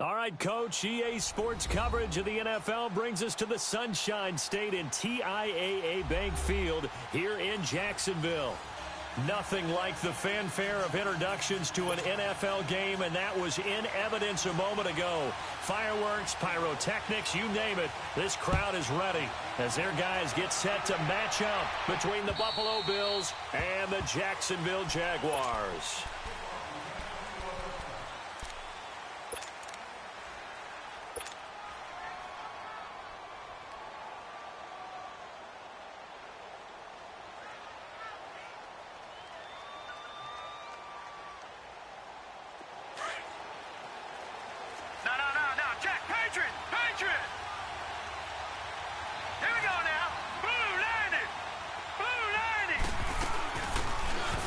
All right, Coach, EA Sports coverage of the NFL brings us to the Sunshine State in TIAA Bank Field here in Jacksonville. Nothing like the fanfare of introductions to an NFL game, and that was in evidence a moment ago. Fireworks, pyrotechnics, you name it. This crowd is ready as their guys get set to match up between the Buffalo Bills and the Jacksonville Jaguars.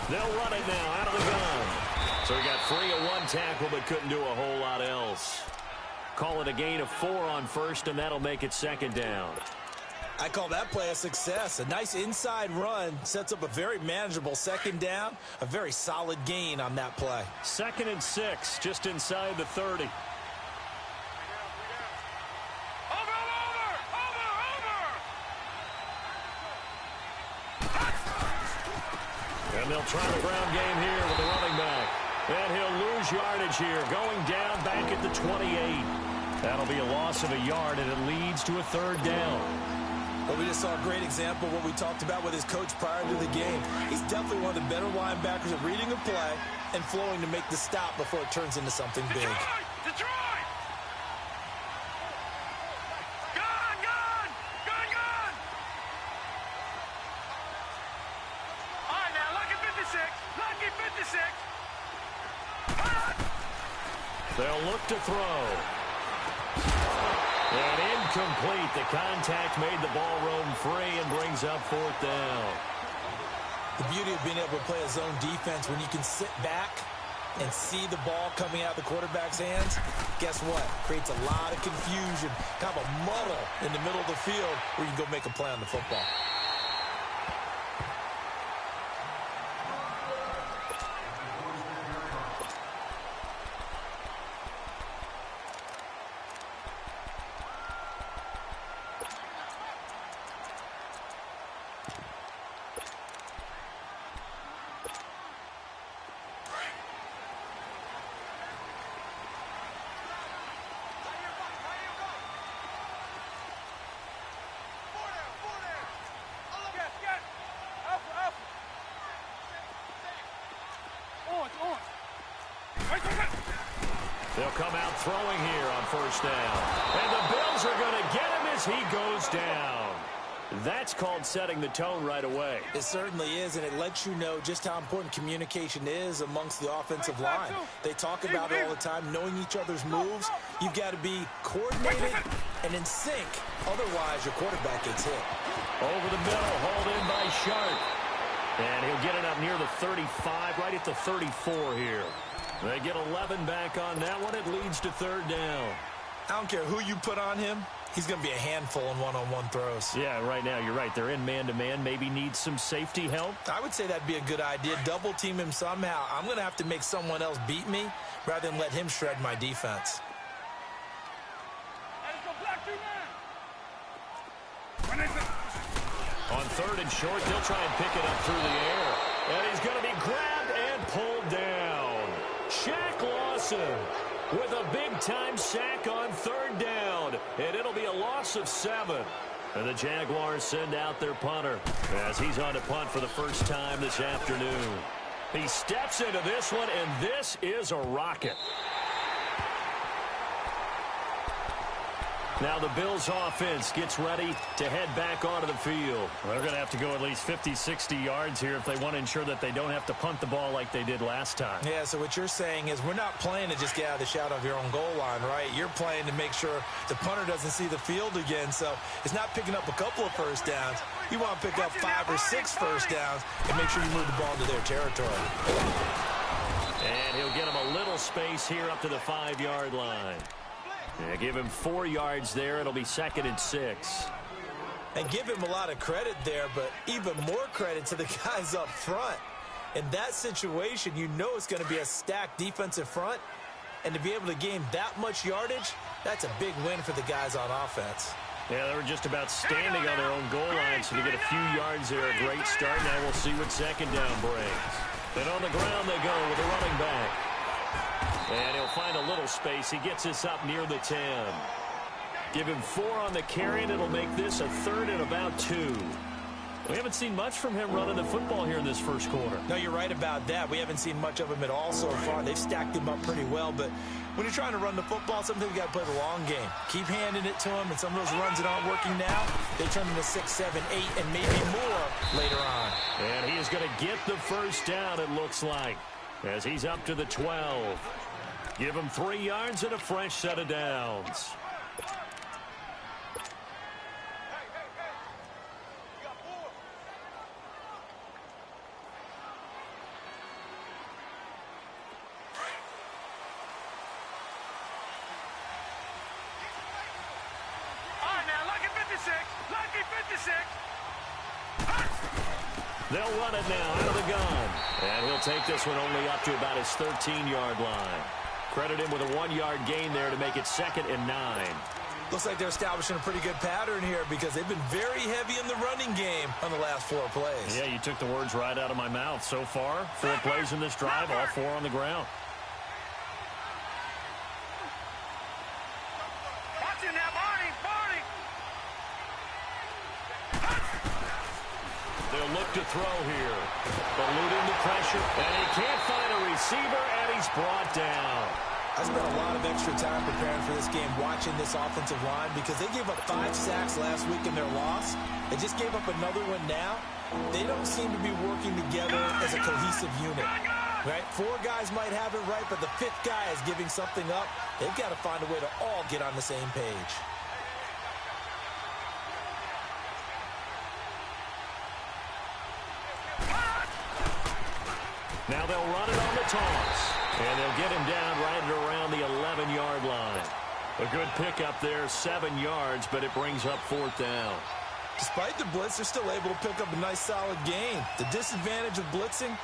They'll run it now out of the gun. So he got free of one tackle but couldn't do a whole lot else. Call it a gain of 4 on first, and that'll make it second down. I call that play a success. A nice inside run sets up a very manageable second down. A very solid gain on that play. 2nd and 6, just inside the 30. And they'll try the ground game here with the running back. And he'll lose yardage here, going down back at the 28. That'll be a loss of a yard, and it leads to a 3rd down. Well, we just saw a great example of what we talked about with his coach prior to the game. He's definitely one of the better linebackers at reading a play and flowing to make the stop before it turns into something big. Detroit! They'll look to throw. And incomplete. The contact made the ball roam free and brings up 4th down. The beauty of being able to play a zone defense when you can sit back and see the ball coming out of the quarterback's hands, guess what? Creates a lot of confusion, kind of a muddle in the middle of the field where you can go make a play on the football. They'll come out throwing here on 1st down. And the Bills are going to get him as he goes down. That's called setting the tone right away. It certainly is, and it lets you know just how important communication is amongst the offensive line. They talk about it all the time, knowing each other's moves. You've got to be coordinated and in sync. Otherwise, your quarterback gets hit. Over the middle, hauled in by Sharp. And he'll get it up near the 35, right at the 34 here. They get 11 back on that one. It leads to 3rd down. I don't care who you put on him. He's going to be a handful in one-on-one throws. Yeah, right now, you're right. They're in man-to-man. Maybe needs some safety help. I would say that'd be a good idea. Double team him somehow. I'm going to have to make someone else beat me rather than let him shred my defense. On 3rd and short, they'll try and pick it up through the air. And he's going to be grabbed and pulled down. Shaq Lawson with a big-time sack on 3rd down. And it'll be a loss of 7. And the Jaguars send out their punter as he's on to punt for the first time this afternoon. He steps into this one, and this is a rocket. Now the Bills offense gets ready to head back onto the field. They're going to have to go at least 50, 60 yards here if they want to ensure that they don't have to punt the ball like they did last time. Yeah, so what you're saying is we're not playing to just get out of the shadow of your own goal line, right? You're playing to make sure the punter doesn't see the field again. So it's not picking up a couple of first downs. You want to pick up 5 or 6 first downs and make sure you move the ball into their territory. And he'll get him a little space here up to the 5-yard line. Yeah, give him 4 yards there. It'll be 2nd and 6. And give him a lot of credit there, but even more credit to the guys up front. In that situation, you know it's going to be a stacked defensive front. And to be able to gain that much yardage, that's a big win for the guys on offense. Yeah, they were just about standing on their own goal line, so to get a few yards there, a great start. Now we'll see what second down brings. And on the ground they go with a running back. And he'll find a little space. He gets us up near the 10. Give him 4 on the carry, and it'll make this a 3rd and about 2. We haven't seen much from him running the football here in this first quarter. No, you're right about that. We haven't seen much of him at all so far. They've stacked him up pretty well, but when you're trying to run the football, sometimes you got to play the long game. Keep handing it to him, and some of those runs that aren't working now, they turn into 6, 7, 8, and maybe more later on. And he is going to get the first down, it looks like, as he's up to the 12. Give him 3 yards and a fresh set of downs. They'll run it now out of the gun. And he'll take this one only up to about his 13-yard line. Credit him with a 1-yard gain there to make it 2nd and 9. Looks like they're establishing a pretty good pattern here because they've been very heavy in the running game on the last 4 plays. Yeah, you took the words right out of my mouth. So far, 4 plays in this drive, all 4 on the ground. Watching that, Barney! They'll look to throw here. Eluding the pressure. And he can't find a receiver, and he's brought down. I spent a lot of extra time preparing for this game watching this offensive line because they gave up 5 sacks last week in their loss. They just gave up another one now. They don't seem to be working together as a cohesive unit. Right? 4 guys might have it right, but the 5th guy is giving something up. They've got to find a way to all get on the same page. Now they'll run it on the toss. And they'll get him down right at around the 11-yard line. A good pickup there, 7 yards, but it brings up 4th down. Despite the blitz, they're still able to pick up a nice solid gain. The disadvantage of blitzing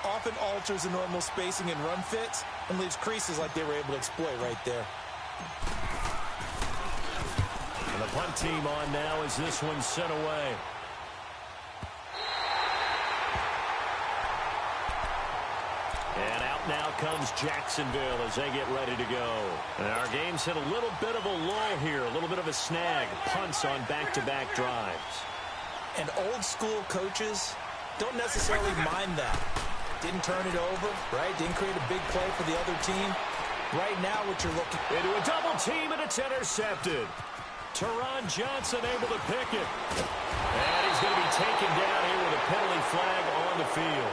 often alters the normal spacing and run fits and leaves creases like they were able to exploit right there. And the punt team on now as this one's sent away. And out now comes Jacksonville as they get ready to go. And our game's hit a little bit of a lull here, a little bit of a snag. Punts on back-to-back drives. And old school coaches don't necessarily mind that. Didn't turn it over, right? Didn't create a big play for the other team. Right now what you're looking into a double team, and it's intercepted. Teron Johnson able to pick it. And he's going to be taken down here with a penalty flag on the field.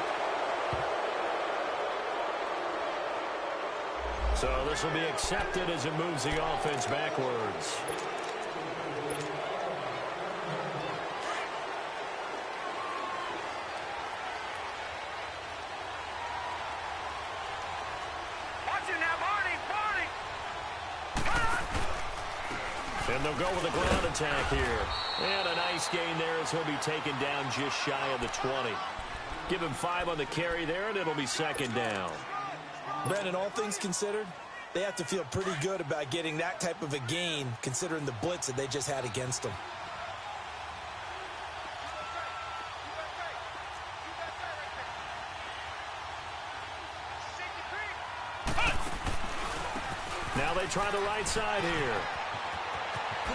So this will be accepted as it moves the offense backwards. Watching that, Barney! And they'll go with a ground attack here. And a nice gain there as he'll be taken down just shy of the 20. Give him 5 on the carry there, and it'll be 2nd down. Brandon, all things considered, they have to feel pretty good about getting that type of a gain considering the blitz that they just had against them. Now they try the right side here.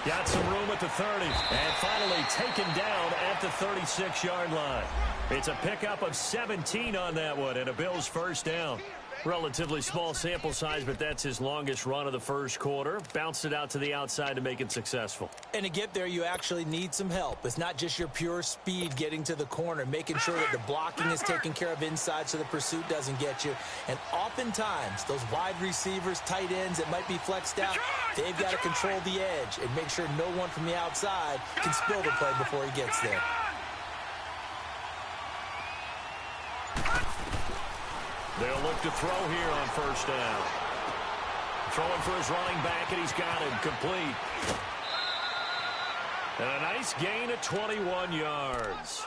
Got some room at the 30. And finally taken down at the 36-yard line. It's a pickup of 17 on that one and a Bills first down. Relatively small sample size, but that's his longest run of the first quarter. Bounced it out to the outside to make it successful. And to get there, you actually need some help. It's not just your pure speed getting to the corner, making sure that the blocking is taken care of inside so the pursuit doesn't get you. And oftentimes, those wide receivers, tight ends that might be flexed out, they've got to control the edge and make sure no one from the outside can spill the play before he gets there. They'll look to throw here on first down. Throwing for his running back, and he's got him complete. And a nice gain of 21 yards.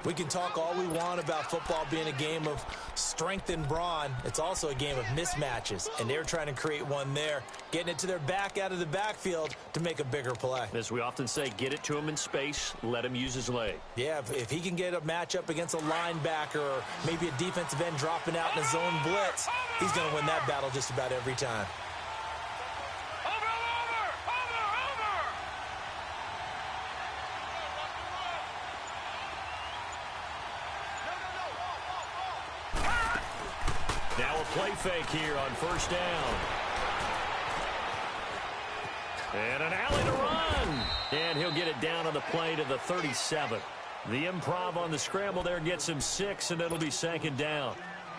We can talk all we want about football being a game of strength and brawn. It's also a game of mismatches, and they're trying to create one there, getting it to their back out of the backfield to make a bigger play. As we often say, get it to him in space, let him use his leg. Yeah, if he can get a matchup against a linebacker or maybe a defensive end dropping out in a zone blitz, he's going to win that battle just about every time. Now a play fake here on first down. And an alley to run. And he'll get it down on the play to the 37. The improv on the scramble there gets him 6, and it'll be second down.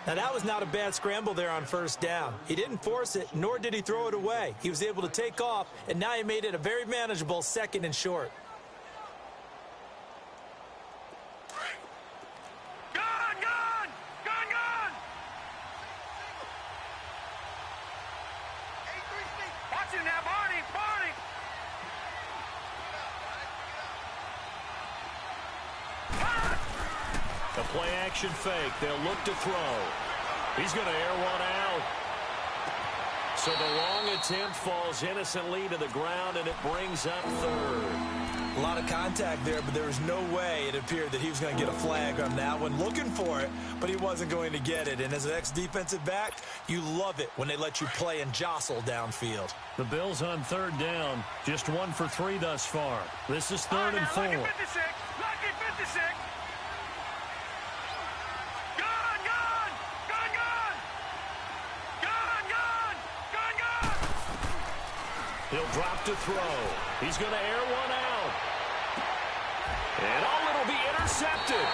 Now, that was not a bad scramble there on first down. He didn't force it, nor did he throw it away. He was able to take off, and now he made it a very manageable 2nd and short. A play-action fake. They'll look to throw. He's going to air one out. So the long attempt falls innocently to the ground, and it brings up 3rd. A lot of contact there, but there was no way it appeared that he was going to get a flag on that one. Looking for it, but he wasn't going to get it. And as an ex-defensive back, you love it when they let you play and jostle downfield. The Bills on 3rd down. Just 1 for 3 thus far. This is 3rd and 4. Lucky 56. Lucky 56. He'll drop to throw. He's going to air one out. And it'll be intercepted.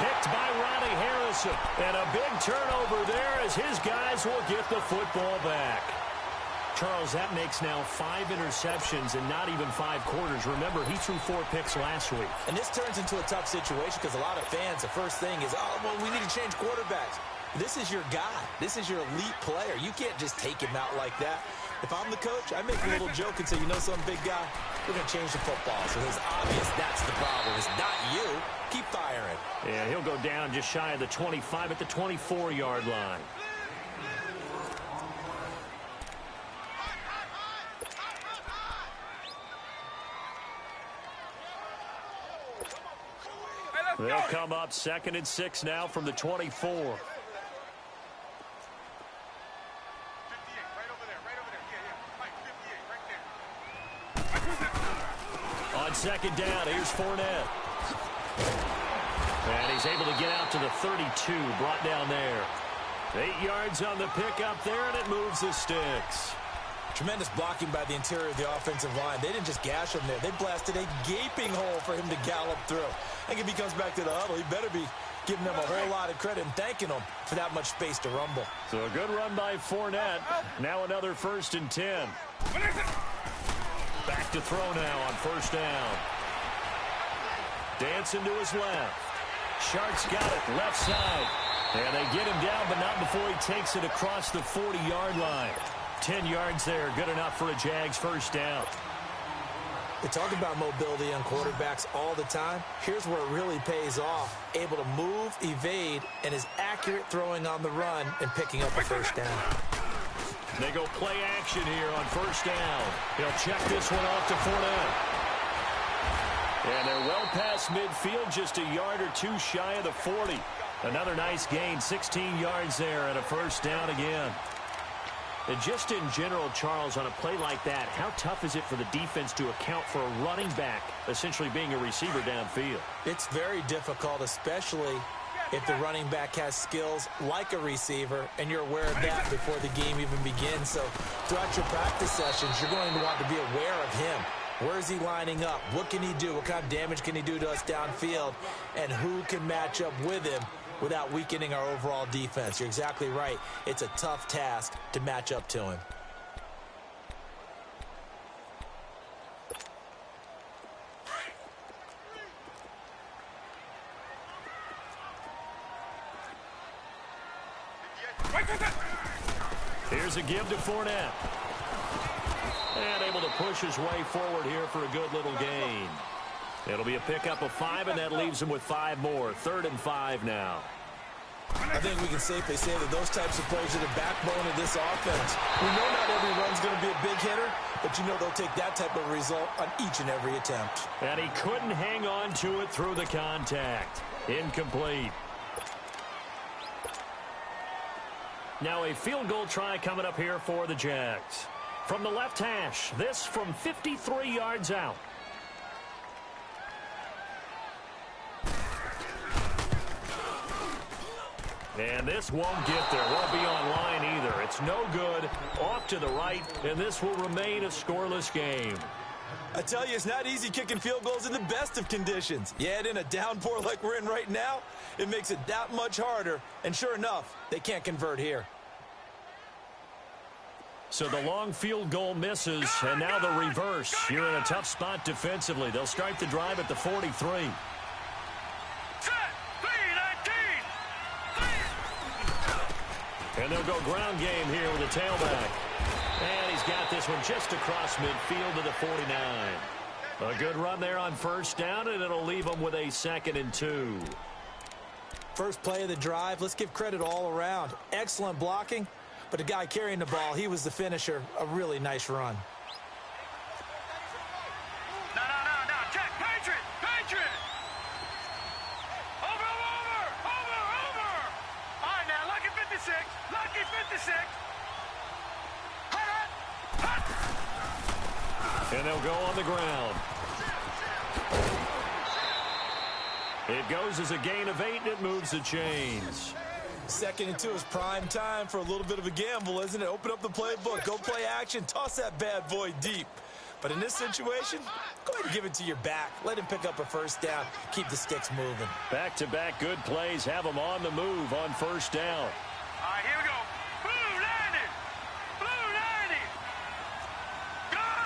Picked by Ronnie Harrison. And a big turnover there as his guys will get the football back. Charles, that makes now 5 interceptions in not even 5 quarters. Remember, he threw 4 picks last week. And this turns into a tough situation because a lot of fans, the first thing is, oh, well, we need to change quarterbacks. This is your guy. This is your elite player. You can't just take him out like that. If I'm the coach, I make a little joke and say, you know something, big guy? We're going to change the football. So it's obvious that's the problem. It's not you. Keep firing. Yeah, he'll go down just shy of the 25 at the 24-yard line. They'll come up 2nd and 6 now from the 24. On 2nd down, here's Fournette. And he's able to get out to the 32, brought down there. 8 yards on the pickup there, and it moves the sticks. Tremendous blocking by the interior of the offensive line. They didn't just gash him there. They blasted a gaping hole for him to gallop through. I think if he comes back to the huddle, he better be giving them a whole lot of credit and thanking them for that much space to rumble. So a good run by Fournette. Now another 1st and 10. Back to throw now on 1st down. Dancing to his left. Shark's got it left side. And they get him down, but not before he takes it across the 40-yard line. 10 yards there, good enough for a Jags 1st down. They talk about mobility on quarterbacks all the time. Here's where it really pays off. Able to move, evade, and is accurate throwing on the run and picking up a 1st down. They go play action here on 1st down. He'll check this one off to Fournette. And they're well past midfield, just a yard or 2 shy of the 40. Another nice gain, 16 yards there and a 1st down again. And just in general, Charles, on a play like that, how tough is it for the defense to account for a running back essentially being a receiver downfield? It's very difficult, especially if the running back has skills like a receiver, and you're aware of that before the game even begins. So throughout your practice sessions, you're going to want to be aware of him. Where is he lining up? What can he do? What kind of damage can he do to us downfield? And who can match up with him without weakening our overall defense? You're exactly right. It's a tough task to match up to him. Here's a give to Fournette. And able to push his way forward here for a good little gain. It'll be a pickup of 5, and that leaves them with 5 more. 3rd and 5 now. I think we can safely say that those types of plays are the backbone of this offense. We know not every run's going to be a big hitter, but you know they'll take that type of result on each and every attempt. And he couldn't hang on to it through the contact. Incomplete. Now a field goal try coming up here for the Jags. From the left hash, this from 53 yards out. And this won't get there. Won't be on line either. It's no good. Off to the right, and this will remain a scoreless game. I tell you, it's not easy kicking field goals in the best of conditions. You add in a downpour like we're in right now, it makes it that much harder. And sure enough, they can't convert here. So the long field goal misses, and now the reverse. You're in a tough spot defensively. They'll start the drive at the 43. And they'll go ground game here with a tailback. And he's got this one just across midfield to the 49. A good run there on first down, and it'll leave them with a 2nd and 2. First play of the drive, let's give credit all around. Excellent blocking, but the guy carrying the ball, he was the finisher. A really nice run. No, check, Patriot! Over! All right, now, lucky 56. And they'll go on the ground. It goes as a gain of 8, and it moves the chains. 2nd and 2 is prime time for a little bit of a gamble, isn't it? Open up the playbook, go play action, toss that bad boy deep. But in this situation, go ahead and give it to your back. Let him pick up a first down. Keep the sticks moving. Back-to-back good plays have them on the move on first down. All right, here we go. Blue 90. Gun.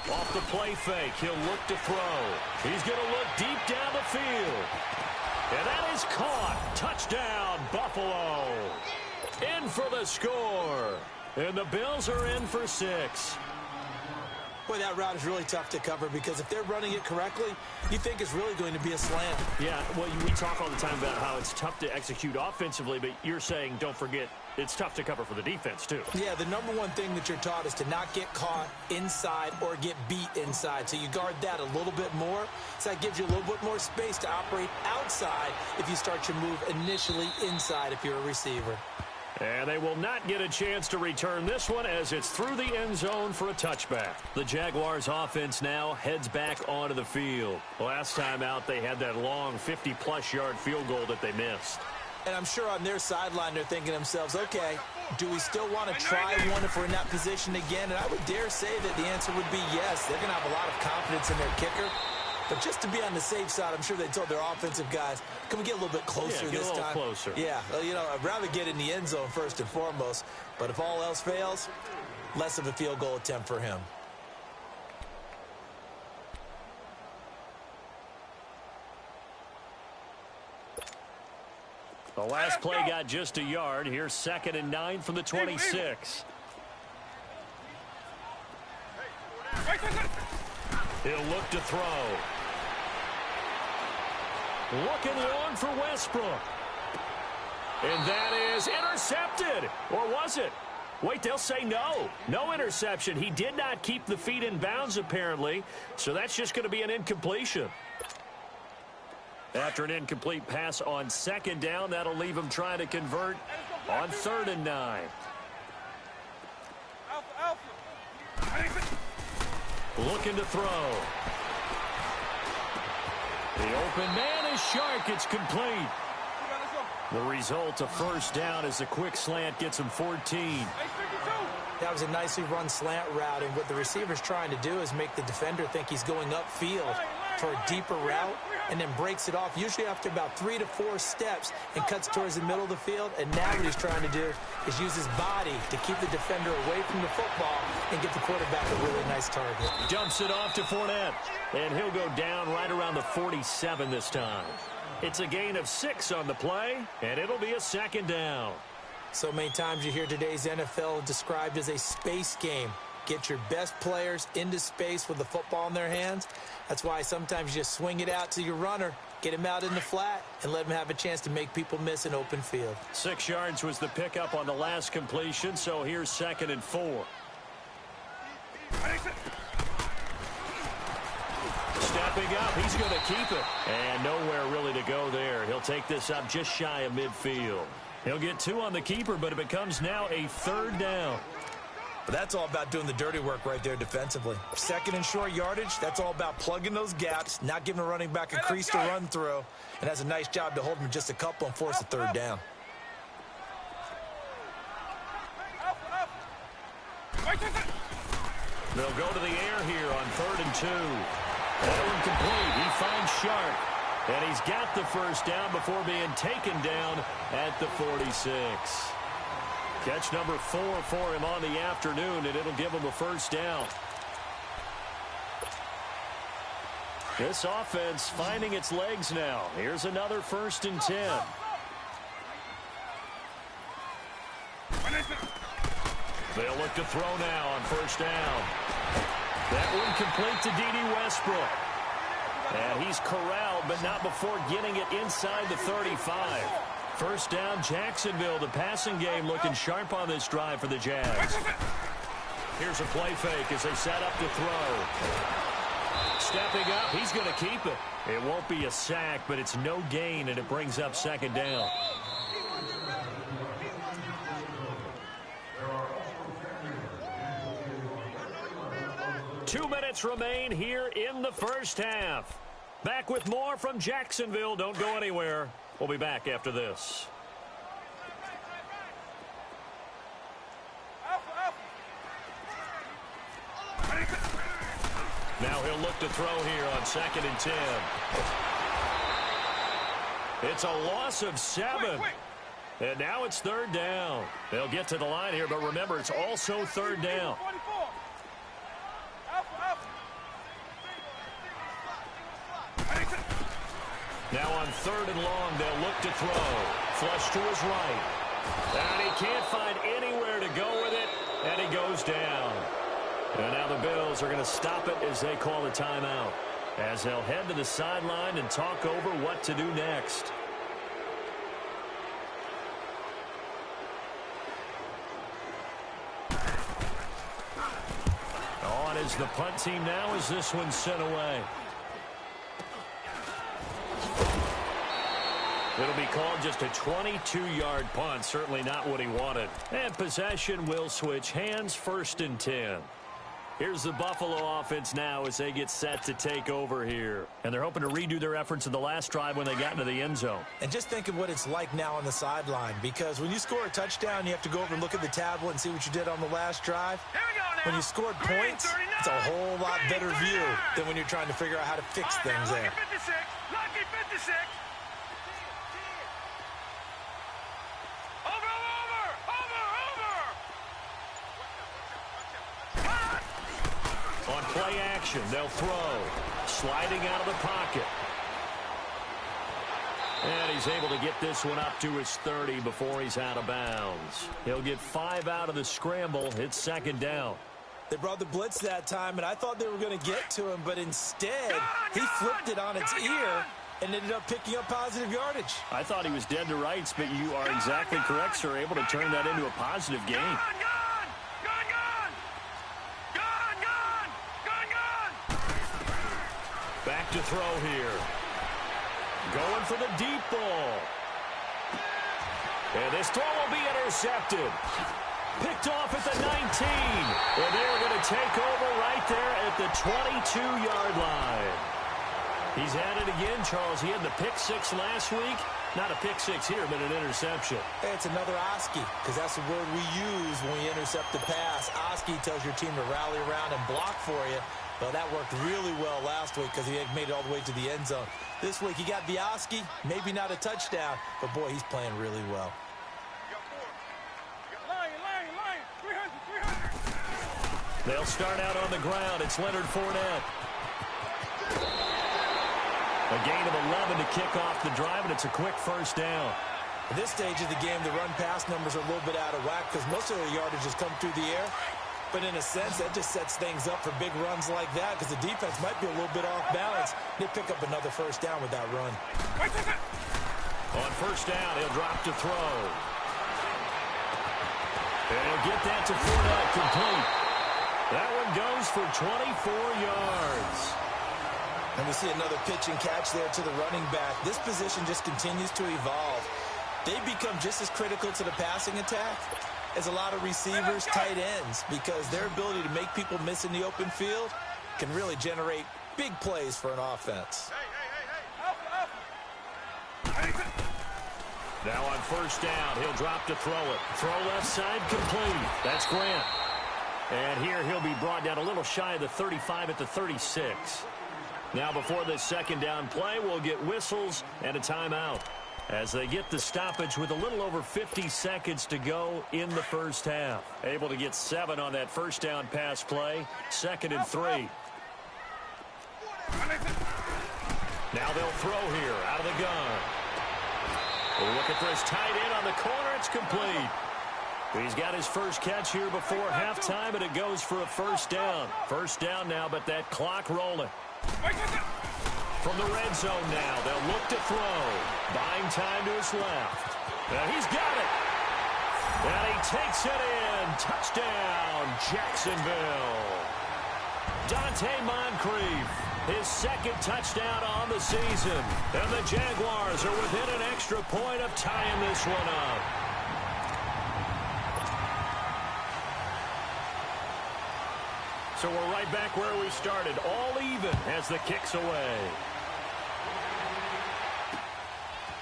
Off the play fake, he'll look to throw. He's going to look deep down the field. And that is caught. Touchdown, Buffalo. In for the score. And the Bills are in for 6. Boy, that route is really tough to cover because if they're running it correctly, you think it's really going to be a slant. Yeah, well, we talk all the time about how it's tough to execute offensively, but you're saying, don't forget, it's tough to cover for the defense, too. Yeah, the number one thing that you're taught is to not get caught inside or get beat inside. So you guard that a little bit more. So that gives you a little bit more space to operate outside if you start your move initially inside if you're a receiver. And they will not get a chance to return this one as it's through the end zone for a touchback. The Jaguars offense now heads back onto the field. Last time out, they had that long 50-plus yard field goal that they missed. And I'm sure on their sideline they're thinking to themselves, okay, do we still want to try one if we're in that position again? And I would dare say that the answer would be yes. They're going to have a lot of confidence in their kicker. But just to be on the safe side, I'm sure they told their offensive guys, can we get a little bit closer this time? Closer. Yeah, well, you know, I'd rather get in the end zone first and foremost. But if all else fails, less of a field goal attempt for him. The last play got just a yard. Here's 2nd and 9 from the 26. He'll look to throw. Looking long for Westbrook. And that is intercepted. Or was it? Wait, they'll say no. No interception. He did not keep the feet in bounds, apparently. So that's just going to be an incompletion. After an incomplete pass on 2nd down, that'll leave him trying to convert on 3rd and 9. Looking to throw. The open man is Shark. It's complete. The result, a first down as the quick slant gets him 14. That was a nicely run slant route, and what the receiver's trying to do is make the defender think he's going upfield for a deeper route and then breaks it off, usually after about 3 to 4 steps, and cuts towards the middle of the field. And now what he's trying to do is use his body to keep the defender away from the football and give the quarterback a really nice target. Dumps it off to Fournette, and he'll go down right around the 47 this time. It's a gain of 6 on the play, and it'll be a 2nd down. So many times you hear today's NFL described as a space game. Get your best players into space with the football in their hands. That's why sometimes you just swing it out to your runner, get him out in the flat, and let him have a chance to make people miss an open field. 6 yards was the pickup on the last completion, so here's 2nd and 4. Stepping up, he's going to keep it. And nowhere really to go there. He'll take this up just shy of midfield. He'll get 2 on the keeper, but it becomes now a 3rd down. But that's all about doing the dirty work right there defensively. 2nd and short yardage, that's all about plugging those gaps, not giving a running back a crease to run through, and has a nice job to hold him just a couple and force a 3rd down. They'll go to the air here on 3rd and 2. That one complete. He finds Sharp, and he's got the 1st down before being taken down at the 46. Catch number 4 for him on the afternoon, and it'll give him a 1st down. This offense finding its legs now. Here's another 1st and 10. They'll look to throw now on 1st down. That one complete to D.D. Westbrook. And he's corralled, but not before getting it inside the 35. 1st down, Jacksonville. The passing game looking sharp on this drive for the Jags. Here's a play fake as they set up to throw. Stepping up, he's going to keep it. It won't be a sack, but it's no gain, and it brings up 2nd down. Two minutes remain here in the 1st half. Back with more from Jacksonville. Don't go anywhere. We'll be back after this. Now he'll look to throw here on 2nd and 10. It's a loss of 7. And now it's 3rd down. They'll get to the line here, but remember, it's also 3rd down. Now on 3rd and long, they'll look to throw. Flush to his right. And he can't find anywhere to go with it, and he goes down. And now the Bills are going to stop it as they call a timeout, as they'll head to the sideline and talk over what to do next. On is the punt team now as this one's sent away. It'll be called just a 22-yard punt. Certainly not what he wanted. And possession will switch hands. 1st and 10. Here's the Buffalo offense now as they get set to take over here. And they're hoping to redo their efforts in the last drive when they got into the end zone. And just think of what it's like now on the sideline, because when you score a touchdown, you have to go over and look at the tablet and see what you did on the last drive. When you scored points, it's a whole lot better view than when you're trying to figure out how to fix things there. Lucky 56. On play action, they'll throw. Sliding out of the pocket. And he's able to get this one up to his 30 before he's out of bounds. He'll get 5 out of the scramble. It's 2nd down. They brought the blitz that time, and I thought they were going to get to him, but instead, he flipped it on its ear and ended up picking up positive yardage. I thought he was dead to rights, but you are exactly correct, sir. Able to turn that into a positive gain. Back to throw here. Going for the deep ball. And this throw will be intercepted. Picked off at the 19. And they're going to take over right there at the 22-yard line. He's at it again, Charles. He had the pick 6 last week. Not a pick 6 here, but an interception. Hey, it's another Oski, because that's the word we use when we intercept the pass. Oski tells your team to rally around and block for you. Well, that worked really well last week because he had made it all the way to the end zone. This week he got the Oski, maybe not a touchdown, but boy, he's playing really well. They'll start out on the ground. It's Leonard Fournette. A gain of 11 to kick off the drive, and it's a quick 1st down. At this stage of the game, the run-pass numbers are a little bit out of whack because most of the yardage has come through the air. But in a sense, that just sets things up for big runs like that because the defense might be a little bit off balance. They pick up another first down with that run. On first down, he'll drop to throw. And he'll get that to Fournette, complete. That one goes for 24 yards. And we see another pitch and catch there to the running back. This position just continues to evolve. They become just as critical to the passing attack as a lot of receivers, tight ends, because their ability to make people miss in the open field can really generate big plays for an offense. Now on first down, he'll drop to throw it. Throw left side, complete. That's Grant. And here he'll be brought down a little shy of the 35 at the 36. Now before this second down play, we'll get whistles and a timeout as they get the stoppage with a little over 50 seconds to go in the first half. Able to get 7 on that first down pass play. 2nd and 3. Now they'll throw here out of the gun. Looking for his tight end on the corner. It's complete. He's got his first catch here before halftime, and it goes for a first down. First down now, but that clock rolling. From the red zone now, they'll look to throw. Buying time to his left. Now he's got it. And he takes it in. Touchdown, Jacksonville. Dante Moncrief, his 2nd touchdown on the season. And the Jaguars are within an extra point of tying this one up. So we're right back where we started, all even as the kick's away.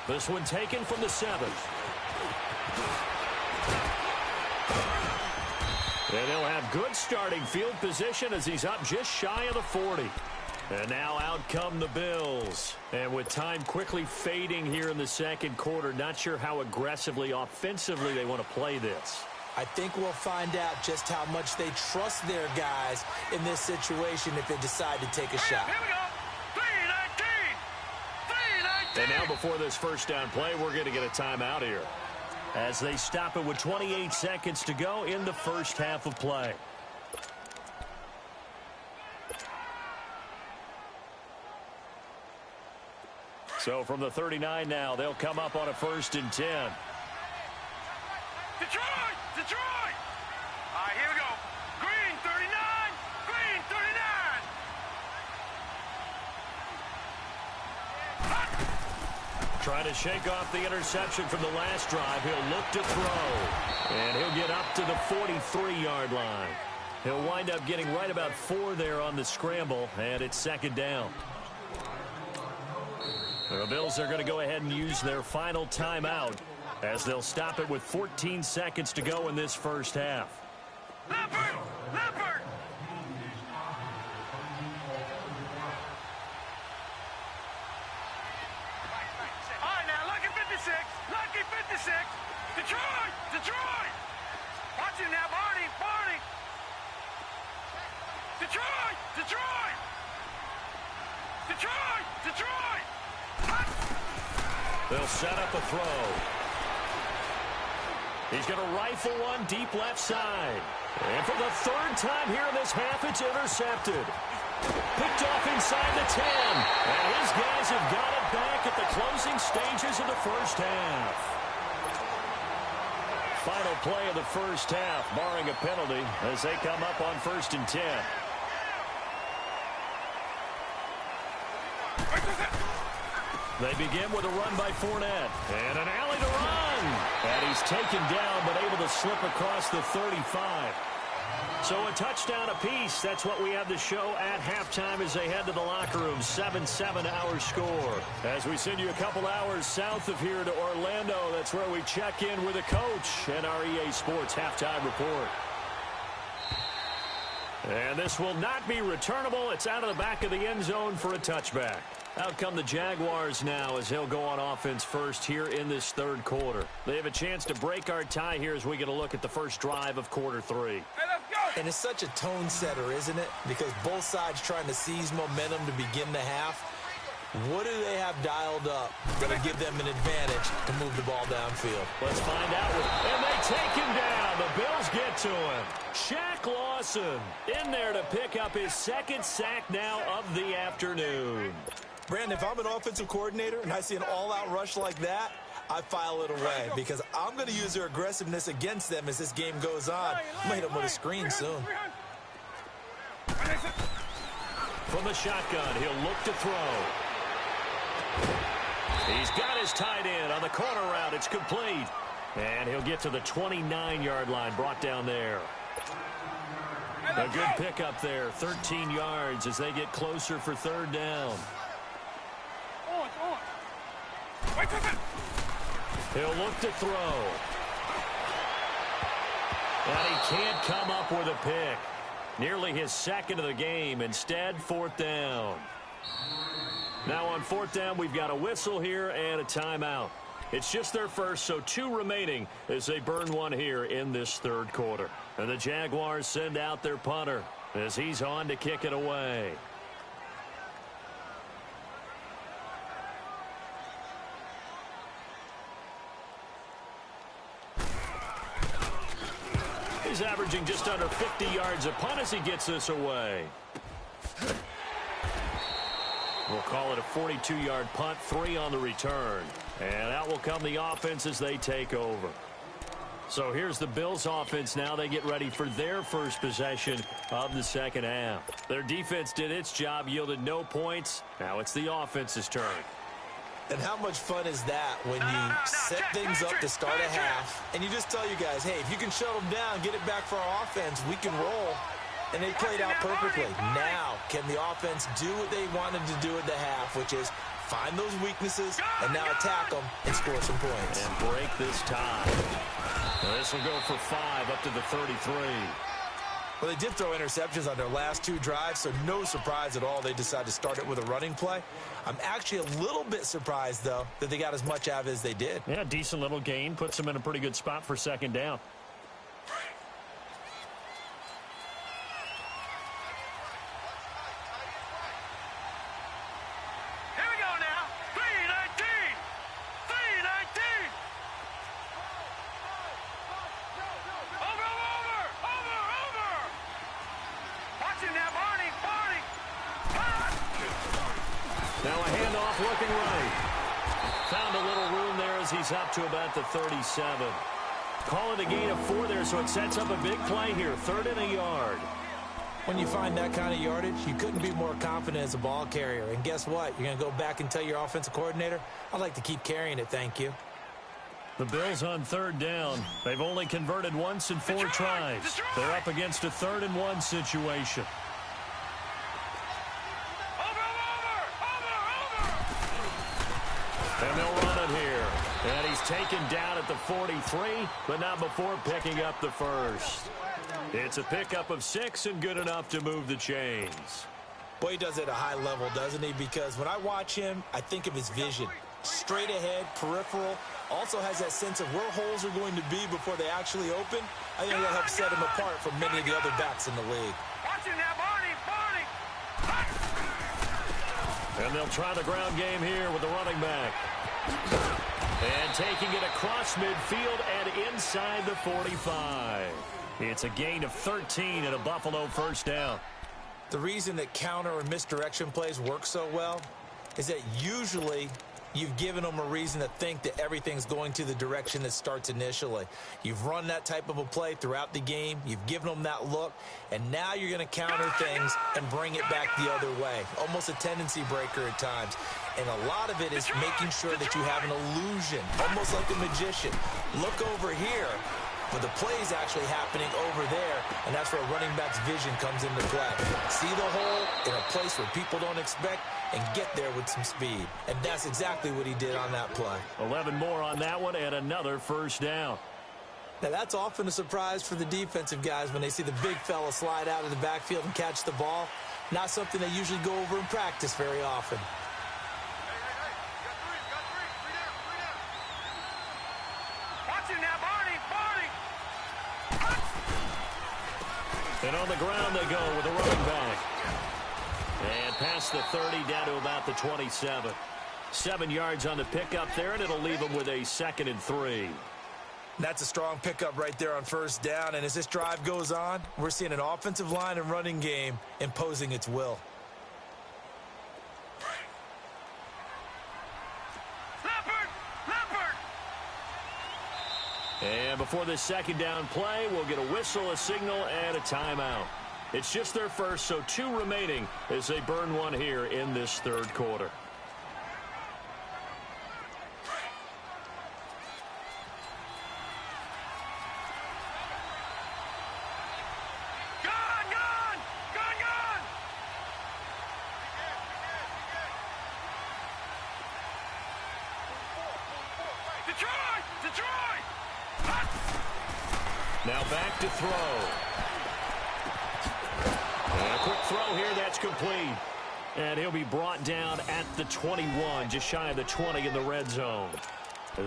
This one taken from the 7th. And he'll have good starting field position as he's up just shy of the 40. And now out come the Bills. And with time quickly fading here in the second quarter, not sure how aggressively, offensively they want to play this. I think we'll find out just how much they trust their guys in this situation if they decide to take a shot. Here we go. 3-19. 3-19. And now before this first down play, we're going to get a timeout here as they stop it with 28 seconds to go in the first half of play. So from the 39 now, they'll come up on a 1st and 10. Detroit! Detroit! All right, here we go. Green 39. Green 39. Trying to shake off the interception from the last drive. He'll look to throw. And he'll get up to the 43-yard line. He'll wind up getting right about 4 there on the scramble, and it's 2nd down. The Bills are going to go ahead and use their final timeout as they'll stop it with 14 seconds to go in this first half. Leopard! Leopard! All right, now, lucky 56. Lucky 56. Detroit! Detroit! Watch him now, Barney! Barney! Detroit! Detroit! Detroit! Detroit! They'll set up a throw. He's going to rifle one deep left side. And for the 3rd time here in this half, it's intercepted. Picked off inside the 10. And his guys have got it back at the closing stages of the first half. Final play of the first half, barring a penalty, as they come up on 1st and 10. They begin with a run by Fournette. And an alley to run. And he's taken down, but able to slip across the 35. So a touchdown apiece. That's what we have to show at halftime as they head to the locker room. 7-7 our score. As we send you a couple hours south of here to Orlando, that's where we check in with the coach and our EA Sports halftime report. And this will not be returnable. It's out of the back of the end zone for a touchback. Out come the Jaguars now as they'll go on offense first here in this 3rd quarter. They have a chance to break our tie here as we get a look at the first drive of quarter 3. Hey, let's go! And it's such a tone setter, isn't it? Because both sides trying to seize momentum to begin the half. What do they have dialed up that'll give them an advantage to move the ball downfield? Let's find out. And they take him down. The Bills get to him. Shaq Lawson in there to pick up his second sack now of the afternoon. Brandon, if I'm an offensive coordinator and I see an all-out rush like that, I file it away because I'm going to use their aggressiveness against them as this game goes on. I'm going to hit them with a screen soon. From the shotgun, he'll look to throw. He's got his tight end on the corner route. It's complete. And he'll get to the 29-yard line, brought down there. A good pickup there, 13 yards as they get closer for third down. He'll look to throw. And he can't come up with a pick. Nearly his second of the game. Instead, fourth down. Now on fourth down, we've got a whistle here and a timeout. It's just their first, so 2 remaining as they burn one here in this third quarter. And the Jaguars send out their punter as he's on to kick it away. He's averaging just under 50 yards a punt as he gets this away. We'll call it a 42-yard punt, 3 on the return. And out will come the offense as they take over. So here's the Bills offense now. They get ready for their first possession of the second half. Their defense did its job, yielded no points. Now it's the offense's turn. And how much fun is that when you set things up to start a half and you just tell you guys, hey, if you can shut them down, get it back for our offense, we can roll. And they played out perfectly. Now, can the offense do what they wanted to do at the half, which is find those weaknesses and now attack them and score some points. And break this tie. This will go for 5 up to the 33. Well, they did throw interceptions on their last 2 drives, so no surprise at all they decided to start it with a running play. I'm actually a little bit surprised, though, that they got as much out of it as they did. Yeah, decent little gain. Puts them in a pretty good spot for second down. Here we go now. 319. 319. Over. Watch him now, Barney. Now a handoff looking right. Found a little room there as he's up to about the 37. Call it a gain of 4 there, so it sets up a big play here. 3rd and a yard. When you find that kind of yardage, you couldn't be more confident as a ball carrier. And guess what? You're going to go back and tell your offensive coordinator, I'd like to keep carrying it, thank you. The Bills on 3rd down. They've only converted once in 4 tries. They're up against a 3rd and 1 situation. And they'll run it here. And he's taken down at the 43, but not before picking up the first. It's a pickup of 6 and good enough to move the chains. Boy, he does it at a high level, doesn't he? Because when I watch him, I think of his vision. Straight ahead, peripheral, also has that sense of where holes are going to be before they actually open. I think that helps set him apart from many of the other backs in the league. Watch him now, Barney. And they'll try the ground game here with the running back. And taking it across midfield and inside the 45. It's a gain of 13 and a Buffalo first down. The reason that counter or misdirection plays work so well is that usually you've given them a reason to think that everything's going to the direction that starts initially. You've run that type of a play throughout the game. You've given them that look. And now you're going to counter things and bring it back the other way. Almost a tendency breaker at times. And a lot of it is making sure that you have an illusion, almost like a magician. Look over here, but the play is actually happening over there, and that's where a running back's vision comes into play. See the hole in a place where people don't expect and get there with some speed. And that's exactly what he did on that play. 11 more on that one and another first down. Now, that's often a surprise for the defensive guys when they see the big fella slide out of the backfield and catch the ball. Not something they usually go over in practice very often. And on the ground they go with a running back. And past the 30 down to about the 27. 7 yards on the pickup there, and it'll leave them with a 2nd and 3. That's a strong pickup right there on first down. And as this drive goes on, we're seeing an offensive line and running game imposing its will. And before this 2nd down play, we'll get a whistle, a signal, and a timeout. It's just their first, so 2 remaining as they burn one here in this 3rd quarter. Now back to throw. And a quick throw here, that's complete. And he'll be brought down at the 21, just shy of the 20 in the red zone.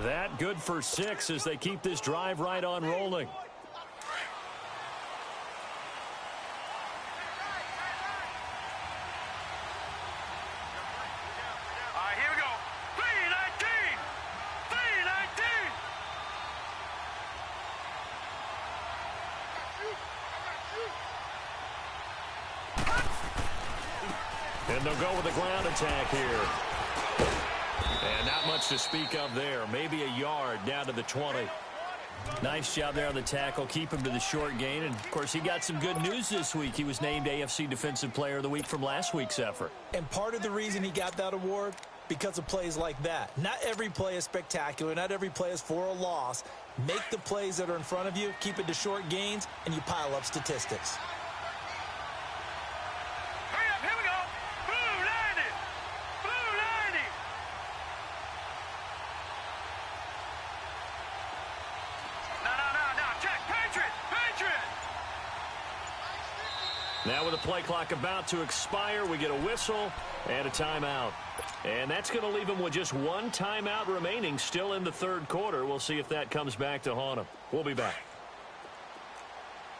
That good for 6 as they keep this drive right on rolling. And they'll go with the ground attack here. And not much to speak of there. Maybe a yard down to the 20. Nice job there on the tackle. Keep him to the short gain. And, of course, he got some good news this week. He was named AFC Defensive Player of the Week from last week's effort. And part of the reason he got that award, because of plays like that. Not every play is spectacular. Not every play is for a loss. Make the plays that are in front of you, keep it to short gains, and you pile up statistics. Now with the play clock about to expire, we get a whistle and a timeout. And that's going to leave them with just 1 timeout remaining still in the 3rd quarter. We'll see if that comes back to haunt them. We'll be back.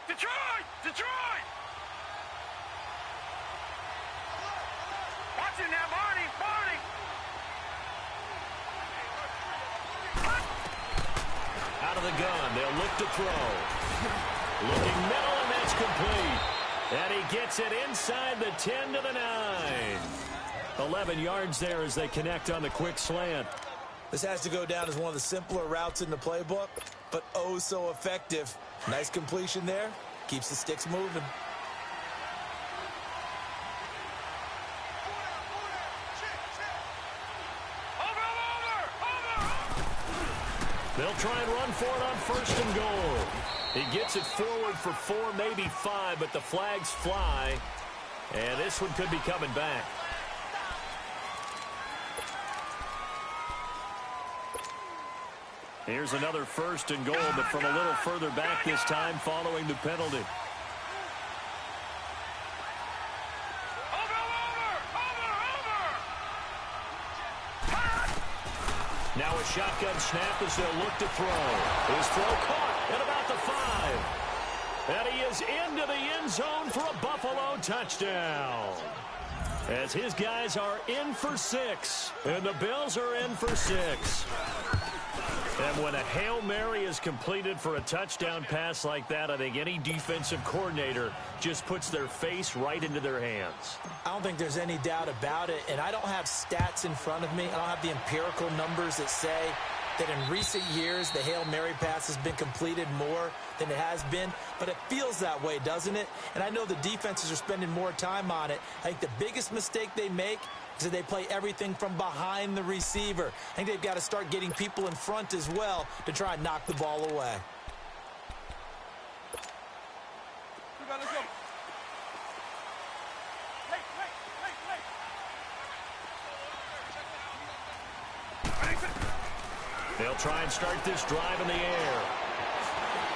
Detroit! Detroit! Watch it now, Barney! Barney! Out of the gun. They'll look to throw. Looking middle, and that's complete. And he gets it inside the 10 to the 9. 11 yards there as they connect on the quick slant. This has to go down as one of the simpler routes in the playbook, but oh so effective. Nice completion there. Keeps the sticks moving. They'll try and run for it on 1st and goal. He gets it forward for 4, maybe 5, but the flags fly. And this one could be coming back. Here's another 1st and goal, but from a little further back this time following the penalty. Now a shotgun snap as they'll look to throw. His throw caught at about the 5. And he is into the end zone for a Buffalo touchdown. As his guys are in for 6. And the Bills are in for 6. And when a Hail Mary is completed for a touchdown pass like that, I think any defensive coordinator just puts their face right into their hands. I don't think there's any doubt about it, and I don't have stats in front of me. I don't have the empirical numbers that say that in recent years the Hail Mary pass has been completed more than it has been, but it feels that way, doesn't it? And I know the defenses are spending more time on it. I think the biggest mistake they make is that they play everything from behind the receiver. I think they've got to start getting people in front as well to try and knock the ball away. Let's go. They'll try and start this drive in the air.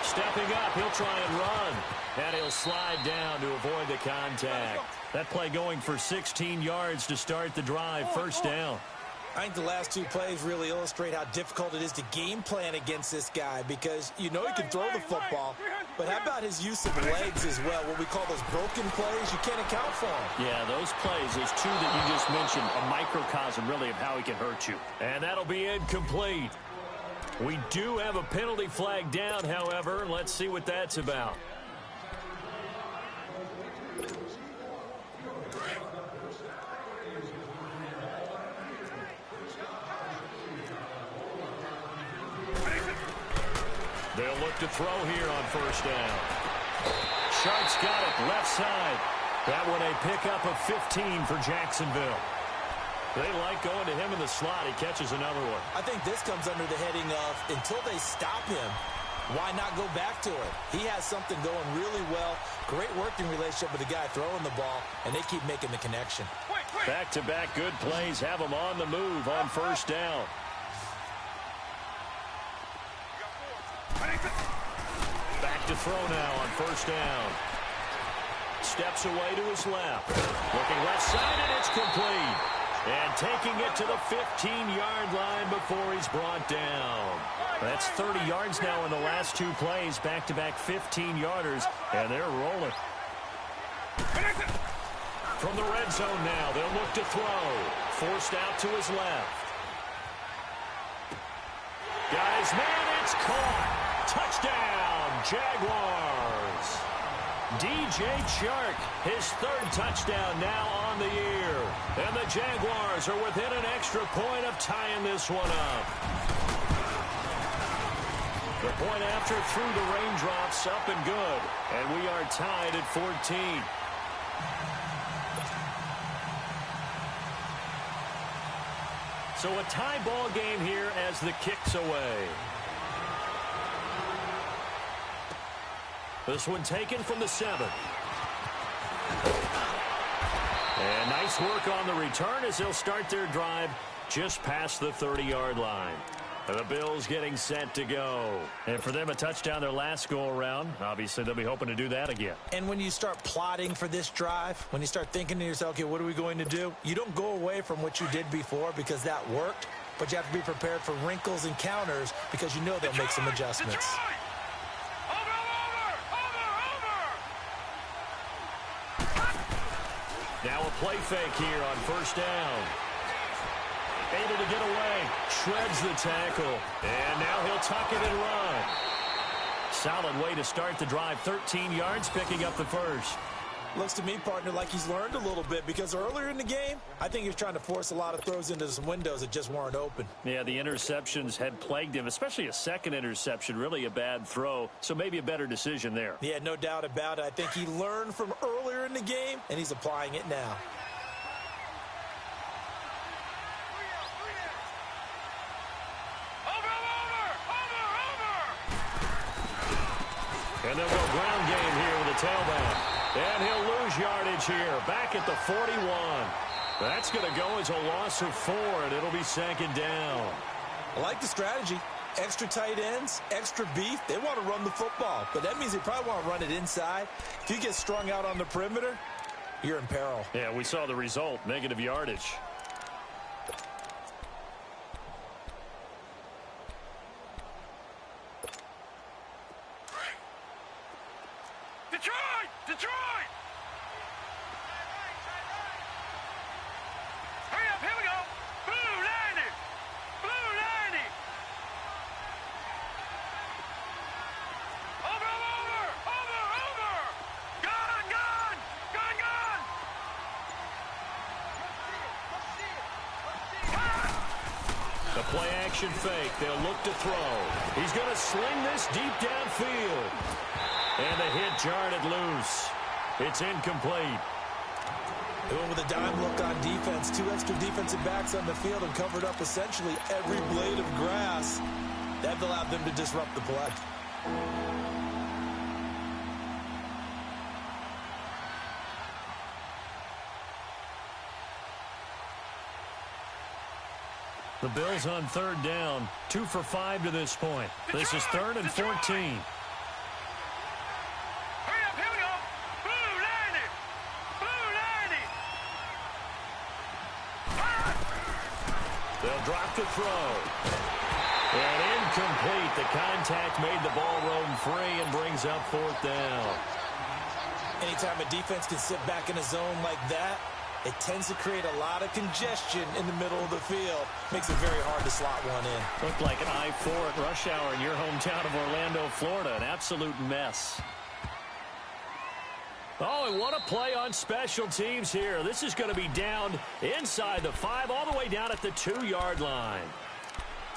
Stepping up, he'll try and run. And he'll slide down to avoid the contact. That play going for 16 yards to start the drive. 1st down. I think the last 2 plays really illustrate how difficult it is to game plan against this guy because you know he can throw the football, But how about his use of legs as well, what we call those broken plays? You can't account for them. Yeah, those plays, those two that you just mentioned, a microcosm really of how he can hurt you. And that'll be incomplete. We do have a penalty flag down, however. Let's see what that's about. They'll look to throw here on first down. Sharp's got it, left side. That one a pickup of 15 for Jacksonville. They like going to him in the slot. He catches another one. I think this comes under the heading of until they stop him, why not go back to it? He has something going really well. Great working relationship with the guy throwing the ball, and they keep making the connection. Back-to-back good plays have him on the move on first down. Back to throw now on first down. Steps away to his left. Looking left side, and it's complete. And taking it to the 15-yard line before he's brought down. That's 30 yards now in the last two plays. Back-to-back 15-yarders, and they're rolling. From the red zone now, they'll look to throw. Forced out to his left. Got his man, it's caught. Touchdown, Jaguars. DJ Chark, his third touchdown now on the year. And the Jaguars are within an extra point of tying this one up. The point after through the raindrops, up and good. And we are tied at 14. So a tie ball game here as the kick's away. This one taken from the 7. And nice work on the return as they'll start their drive just past the 30-yard line. The Bills getting set to go. And for them, a touchdown their last go-around. Obviously, they'll be hoping to do that again. And when you start plotting for this drive, when you start thinking to yourself, okay, what are we going to do? You don't go away from what you did before because that worked, but you have to be prepared for wrinkles and counters because you know they'll make some adjustments. Now a play fake here on first down. Able to get away. Shreds the tackle. And now he'll tuck it and run. Solid way to start the drive. 13 yards, picking up the first. Looks to me, partner, like he's learned a little bit because earlier in the game, I think he was trying to force a lot of throws into some windows that just weren't open. Yeah, the interceptions had plagued him, especially a second interception, really a bad throw. So maybe a better decision there. Yeah, no doubt about it. I think he learned from earlier in the game, and he's applying it now. And they'll go ground game here with a tailback. And he'll lose yardage here. Back at the 41. That's going to go as a loss of 4, and it'll be second down. I like the strategy. Extra tight ends, extra beef. They want to run the football, but that means they probably want to run it inside. If you get strung out on the perimeter, you're in peril. Yeah, we saw the result, negative yardage. Detroit! Detroit! Hurry up, here we go! Blue 90! Blue 90! Over! Gun! The play action fake. They'll look to throw. He's going to sling this deep downfield. And the hit jarred loose. It's incomplete. They went with a dime look on defense. 2 extra defensive backs on the field and covered up essentially every blade of grass. That allowed them to disrupt the play. The Bills on third down. 2 for 5 to this point. This is 3rd and 14. Blue 90! They'll drop the throw. And incomplete. The contact made the ball roam free and brings up fourth down. Anytime a defense can sit back in a zone like that, it tends to create a lot of congestion in the middle of the field. Makes it very hard to slot one in. Looked like an I-4 at rush hour in your hometown of Orlando, Florida. An absolute mess. Oh, and what a play on special teams here. This is going to be down inside the 5, all the way down at the 2-yard line.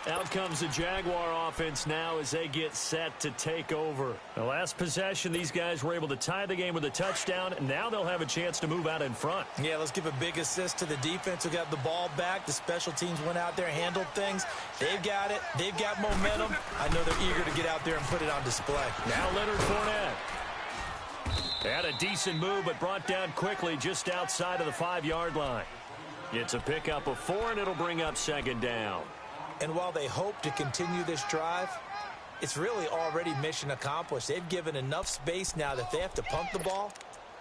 Out comes the Jaguar offense now as they get set to take over. The last possession, these guys were able to tie the game with a touchdown, and now they'll have a chance to move out in front. Yeah, let's give a big assist to the defense who got the ball back. The special teams went out there, handled things. They've got it. They've got momentum. I know they're eager to get out there and put it on display. Now Leonard Fournette. Had a decent move, but brought down quickly just outside of the 5-yard line. It's a pickup of 4, and it'll bring up second down. And while they hope to continue this drive, it's really already mission accomplished. They've given enough space now that if they have to punt the ball,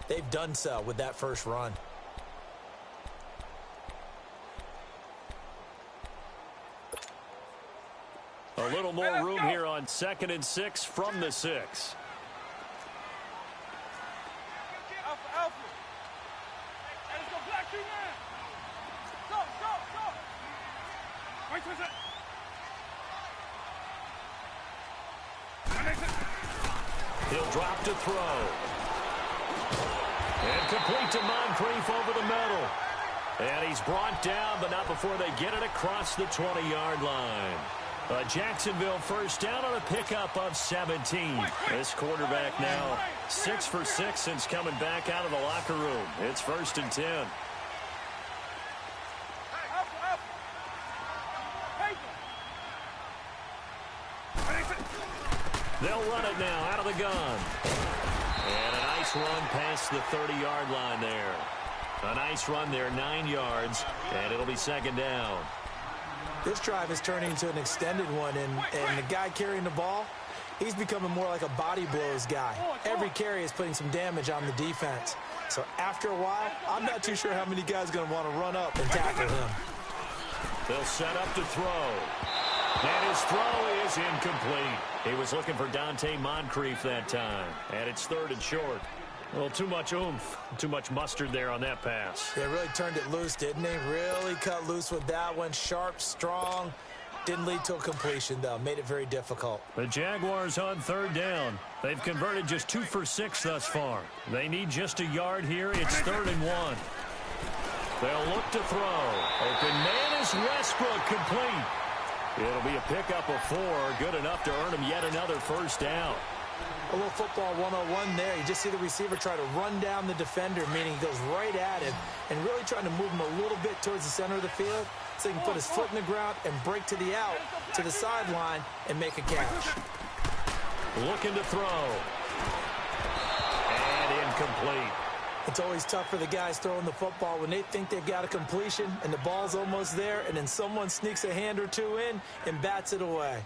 they've done so with that first run. A little more room here on 2nd and 6 from the 6. He'll drop to throw. And complete to Moncrief over the middle. And he's brought down, but not before they get it across the 20-yard line. A Jacksonville first down on a pickup of 17. This quarterback now 6 for 6 since coming back out of the locker room. It's 1st and 10. They'll run it now out of the gun. And a nice run past the 30-yard line there. A nice run there, 9 yards, and it'll be second down. This drive is turning into an extended one, and the guy carrying the ball, he's becoming more like a body blows guy. Every carry is putting some damage on the defense. So after a while, I'm not too sure how many guys are going to want to run up and tackle him. They'll set up to throw. And his throw is incomplete. He was looking for Dante Moncrief that time. And it's 3rd and short. Well, too much oomph, too much mustard there on that pass. They really turned it loose, didn't they? Really cut loose with that one. Sharp, strong. Didn't lead to a completion, though. Made it very difficult. The Jaguars on 3rd down. They've converted just 2 for 6 thus far. They need just a yard here. It's 3rd and 1. They'll look to throw. Open man is Westbrook, complete. It'll be a pickup of 4, good enough to earn him yet another first down. A little football 101 there. You just see the receiver try to run down the defender, meaning he goes right at him and really trying to move him a little bit towards the center of the field so he can put his foot in the ground and break to the out, to the sideline, and make a catch. Looking to throw. And incomplete. It's always tough for the guys throwing the football when they think they've got a completion and the ball's almost there, and then someone sneaks a hand or two in and bats it away.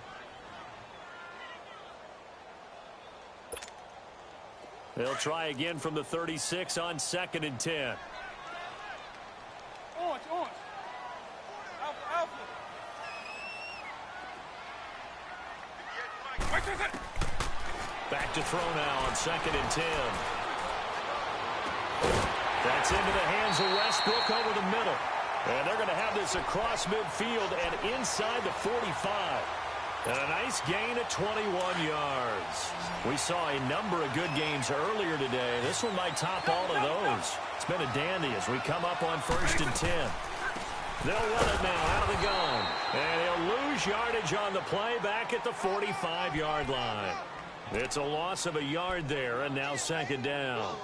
They'll try again from the 36 on 2nd and 10. Orange. Alpha. Back to throw now on 2nd and 10. That's into the hands of Westbrook over the middle. And they're going to have this across midfield and inside the 45. And a nice gain at 21 yards. We saw a number of good games earlier today. This one might top all of those. It's been a dandy as we come up on 1st and 10. They'll run it now out of the gun. And he'll lose yardage on the play back at the 45-yard line. It's a loss of a yard there, and now second down.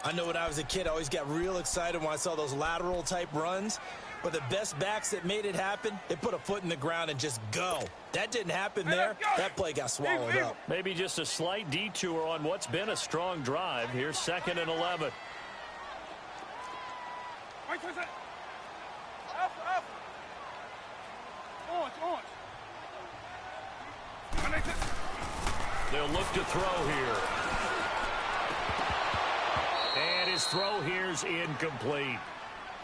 I know when I was a kid, I always got real excited when I saw those lateral-type runs. But the best backs that made it happen, they put a foot in the ground and just go. That didn't happen there. That play got swallowed up. Maybe just a slight detour on what's been a strong drive. Here's 2nd and 11. They'll look to throw here. And his throw here's incomplete.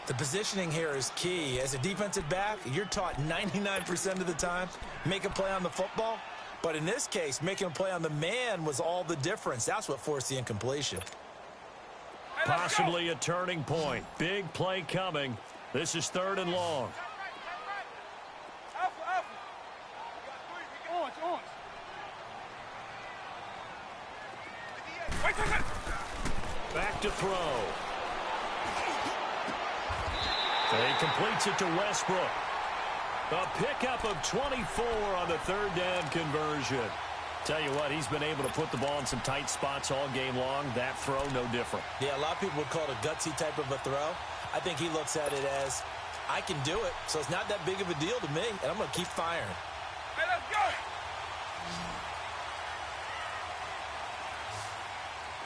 The positioning here is key. As a defensive back, you're taught 99% of the time, make a play on the football. But in this case, making a play on the man was all the difference. That's what forced the incompletion. Possibly a turning point. Big play coming. This is 3rd and long. Back to throw. He completes it to Westbrook. A pickup of 24 on the 3rd down conversion. Tell you what, he's been able to put the ball in some tight spots all game long. That throw, no different. Yeah, a lot of people would call it a gutsy type of a throw. I think he looks at it as, I can do it, so it's not that big of a deal to me, and I'm going to keep firing. Hey, let's go!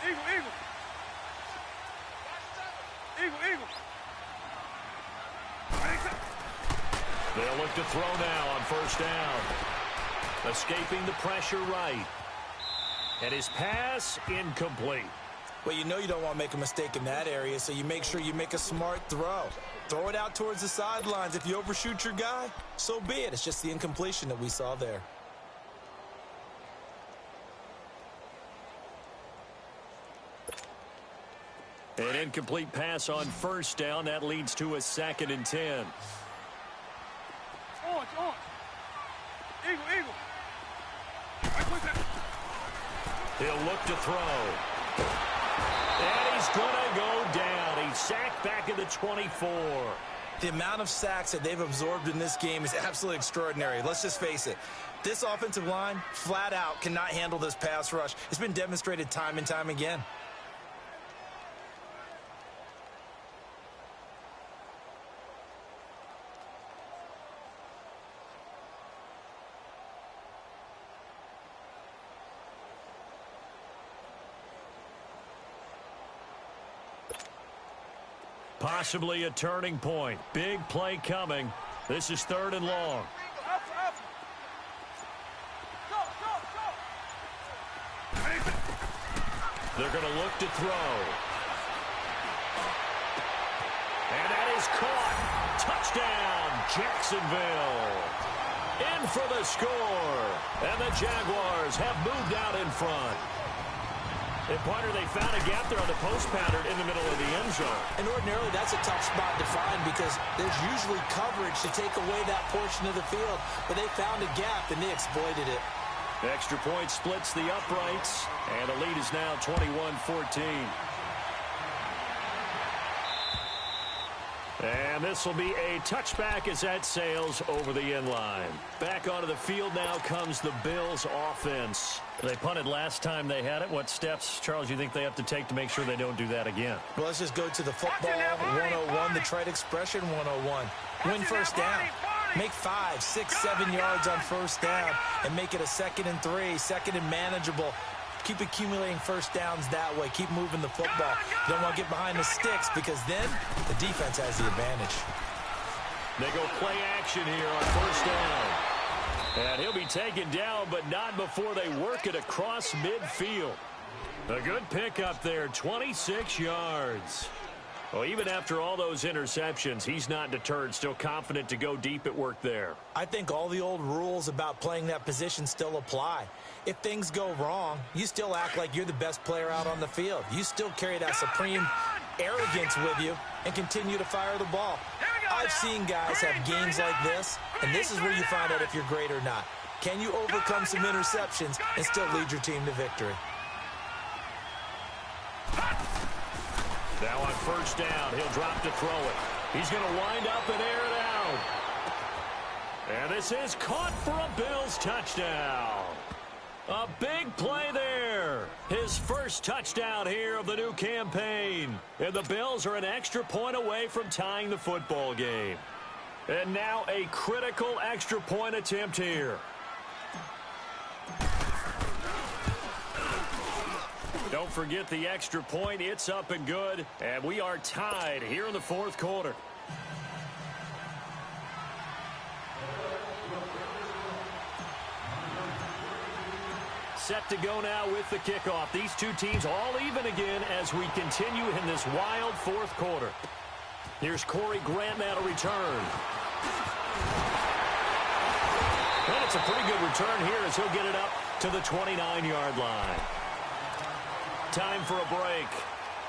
Eagle, eagle. Eagle, eagle. They'll look to throw now on 1st down. Escaping the pressure right. And his pass incomplete. Well, you know you don't want to make a mistake in that area, so you make sure you make a smart throw. Throw it out towards the sidelines. If you overshoot your guy, so be it. It's just the incompletion that we saw there. An incomplete pass on 1st down. That leads to a 2nd and 10. On. Eagle, eagle. He'll look to throw. And he's going to go down. He's sacked back at the 24. The amount of sacks that they've absorbed in this game is absolutely extraordinary. Let's just face it. This offensive line, flat out, cannot handle this pass rush. It's been demonstrated time and time again. Possibly a turning point. Big play coming. This is 3rd and long. They're going to look to throw. And that is caught. Touchdown, Jacksonville. In for the score. And the Jaguars have moved out in front. And Pointer, they found a gap there on the post pattern in the middle of the end zone. And ordinarily, that's a tough spot to find because there's usually coverage to take away that portion of the field. But they found a gap, and they exploited it. Extra point splits the uprights, and the lead is now 21-14. And this will be a touchback as that sails over the end line. Back onto the field now comes the Bills offense. They punted last time they had it. What steps, Charles, you think they have to take to make sure they don't do that again? Well, let's just go to the football 101, the trite expression 101. Win 1st down. Make 5, 6, 7 yards on 1st down and make it a 2nd and 3, 2nd and manageable. Keep accumulating 1st downs that way. Keep moving the football. You don't want to get behind the sticks because then the defense has the advantage. They go play action here on 1st down. And he'll be taken down, but not before they work it across midfield. A good pickup there, 26 yards. Well, even after all those interceptions, he's not deterred, still confident to go deep at work there. I think all the old rules about playing that position still apply. If things go wrong, you still act like you're the best player out on the field. You still carry that supreme arrogance with you and continue to fire the ball. I've seen guys have games like this, and this is where you find out if you're great or not. Can you overcome some interceptions and still lead your team to victory? Now on 1st down, he'll drop to throw it. He's going to wind up and air it out. And this is caught for a Bills touchdown. A big play there. His first touchdown here of the new campaign. And the Bills are an extra point away from tying the football game. And now a critical extra point attempt here. Don't forget the extra point. It's up and good. And we are tied here in the 4th quarter. Set to go now with the kickoff. These two teams all even again as we continue in this wild 4th quarter. Here's Corey Grant now to return. And it's a pretty good return here as he'll get it up to the 29-yard line. Time for a break.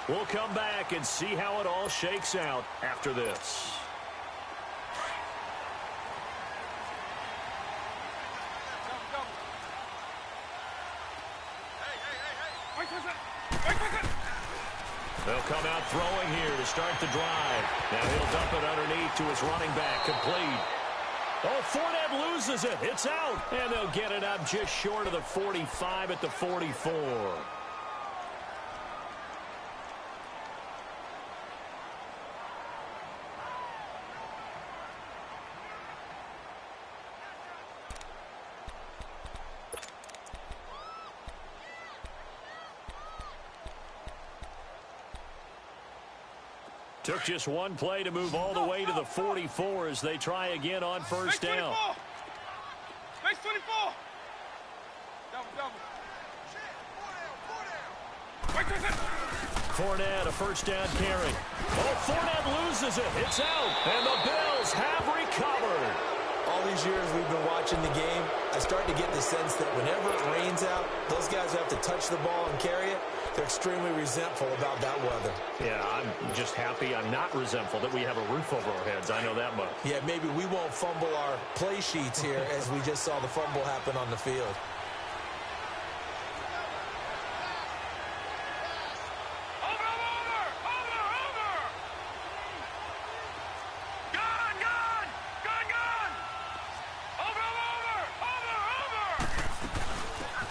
We'll come back and see how it all shakes out after this. They'll come out throwing here to start the drive. Now he'll dump it underneath to his running back, complete. Oh, Fournette loses it. It's out. And they'll get it up just short of the 45 at the 44. Took just one play to move all the way to the 44 as they try again on first down. Base 24. Fournette, a first down carry. Oh, Fournette loses it. It's out. And the Bills have recovered. All these years we've been watching the game, I start to get the sense that whenever it rains out, those guys who have to touch the ball and carry it, they're extremely resentful about that weather. Yeah, I'm just happy I'm not resentful that we have a roof over our heads. I know that much. Yeah, maybe we won't fumble our play sheets here as we just saw the fumble happen on the field.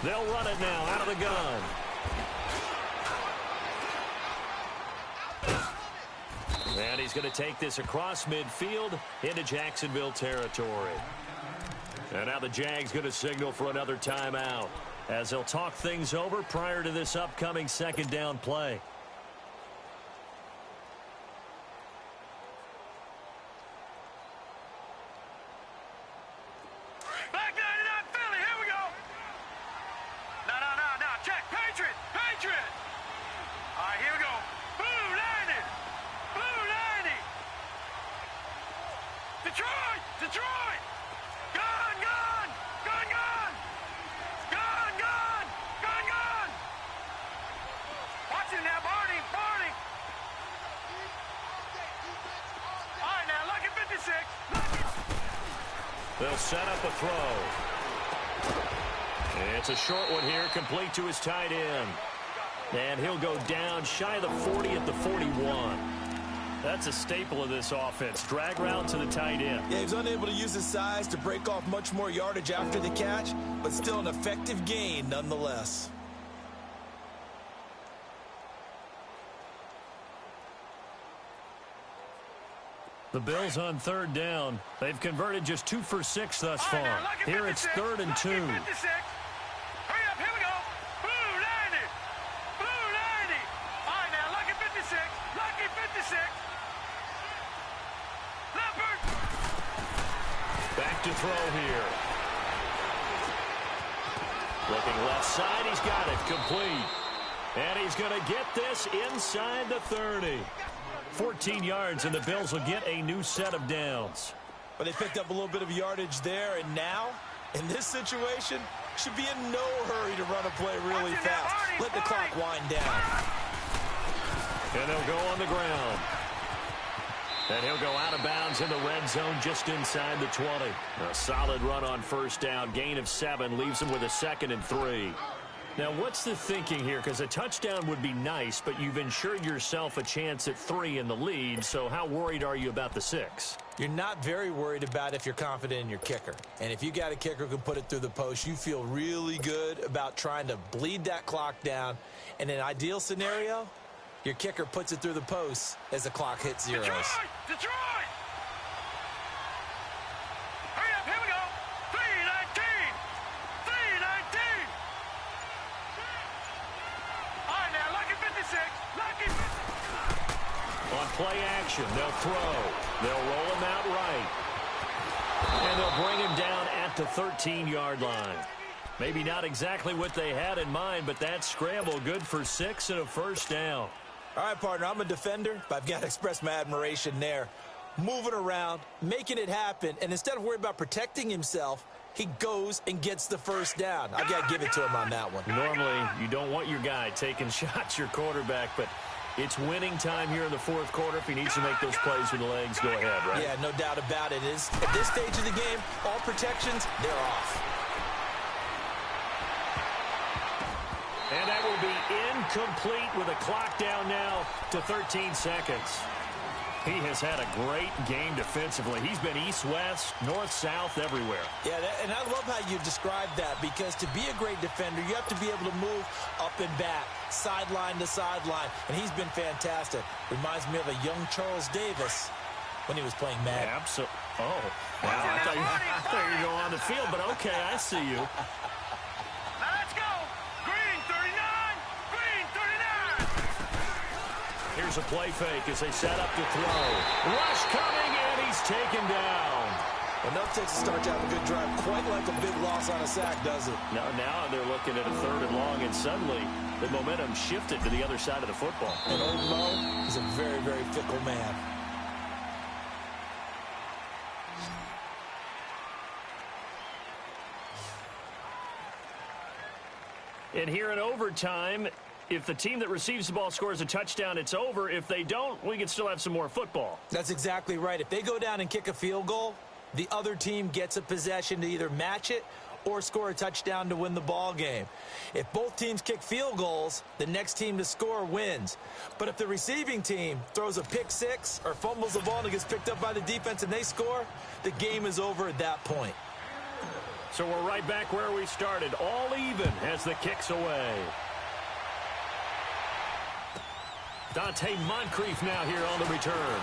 They'll run it now out of the gun. And he's going to take this across midfield into Jacksonville territory. And now the Jags going to signal for another timeout as they'll talk things over prior to this upcoming second down play. They'll set up a throw. It's a short one here, complete to his tight end. And he'll go down shy of the 40 at the 41. That's a staple of this offense. Drag route to the tight end. Yeah, he was unable to use his size to break off much more yardage after the catch, but still an effective gain nonetheless. The Bills on third down. They've converted just 2 for 6 thus far. Here it's 3rd and 2. Hurry up, here we go. Blue 90. Blue 90. All right, now, lucky 56. Lucky 56. Leopard. Back to throw here. Looking left side, he's got it, complete. And he's going to get this inside the 30. 14 yards, and the Bills will get a new set of downs. But they picked up a little bit of yardage there, and now, in this situation, should be in no hurry to run a play really fast. Let the clock wind down. And they'll go on the ground. And he'll go out of bounds in the red zone just inside the 20. A solid run on first down. Gain of 7 leaves him with a 2nd and 3. Now, what's the thinking here? Because a touchdown would be nice, but you've ensured yourself a chance at 3 in the lead, so how worried are you about the 6? You're not very worried about if you're confident in your kicker. And if you got a kicker who can put it through the post, you feel really good about trying to bleed that clock down. In an ideal scenario, your kicker puts it through the post as the clock hits zeros. Detroit! Hurry up, here we go. 3:19. 3:19. All right, now, lucky 56. Lucky 56. On play action, they'll throw. They'll roll him out right. And they'll bring him down at the 13-yard line. Maybe not exactly what they had in mind, but that scramble good for 6 and a first down. All right, partner, I'm a defender, but I've got to express my admiration there. Moving around, making it happen, and instead of worrying about protecting himself, he goes and gets the first down. I've got to give it to him on that one. Normally, you don't want your guy taking shots, your quarterback, but it's winning time here in the fourth quarter. If he needs to make those plays with the legs, go ahead, right? Yeah, no doubt about it. At this stage of the game, all protections, they're off. And that will be incomplete with a clock down now to 13 seconds. He has had a great game defensively. He's been east-west, north-south, everywhere. Yeah, and I love how you described that, because to be a great defender, you have to be able to move up and back, sideline to sideline, and he's been fantastic. Reminds me of a young Charles Davis when he was playing Madden. Absolutely. Oh, wow. I thought you were going on the field, but okay, I see you. Now let's go. Green 39. Green 39. Here's a play fake as they set up to throw. Rush coming, and he's taken down. Enough takes to start to have a good drive. Quite like a big loss on a sack, does it? Now they're looking at a 3rd and long, and suddenly the momentum shifted to the other side of the football. And old Mo is a very, very fickle man. And here in overtime, if the team that receives the ball scores a touchdown, it's over. If they don't, we can still have some more football. That's exactly right. If they go down and kick a field goal, the other team gets a possession to either match it or score a touchdown to win the ball game. If both teams kick field goals, the next team to score wins. But if the receiving team throws a pick six or fumbles the ball and it gets picked up by the defense and they score, the game is over at that point. So we're right back where we started, all even as the kick's away. Dante Moncrief now here on the return.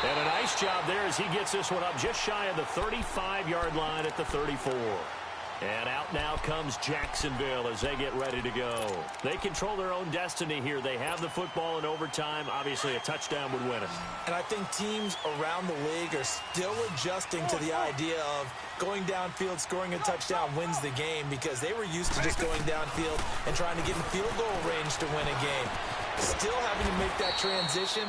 And a nice job there as he gets this one up just shy of the 35-yard line at the 34. And out now comes Jacksonville as they get ready to go. They control their own destiny here. They have the football in overtime. Obviously, a touchdown would win it. And I think teams around the league are still adjusting to the idea of going downfield, scoring a touchdown wins the game, because they were used to just going downfield and trying to get in field goal range to win a game. Still having to make that transition.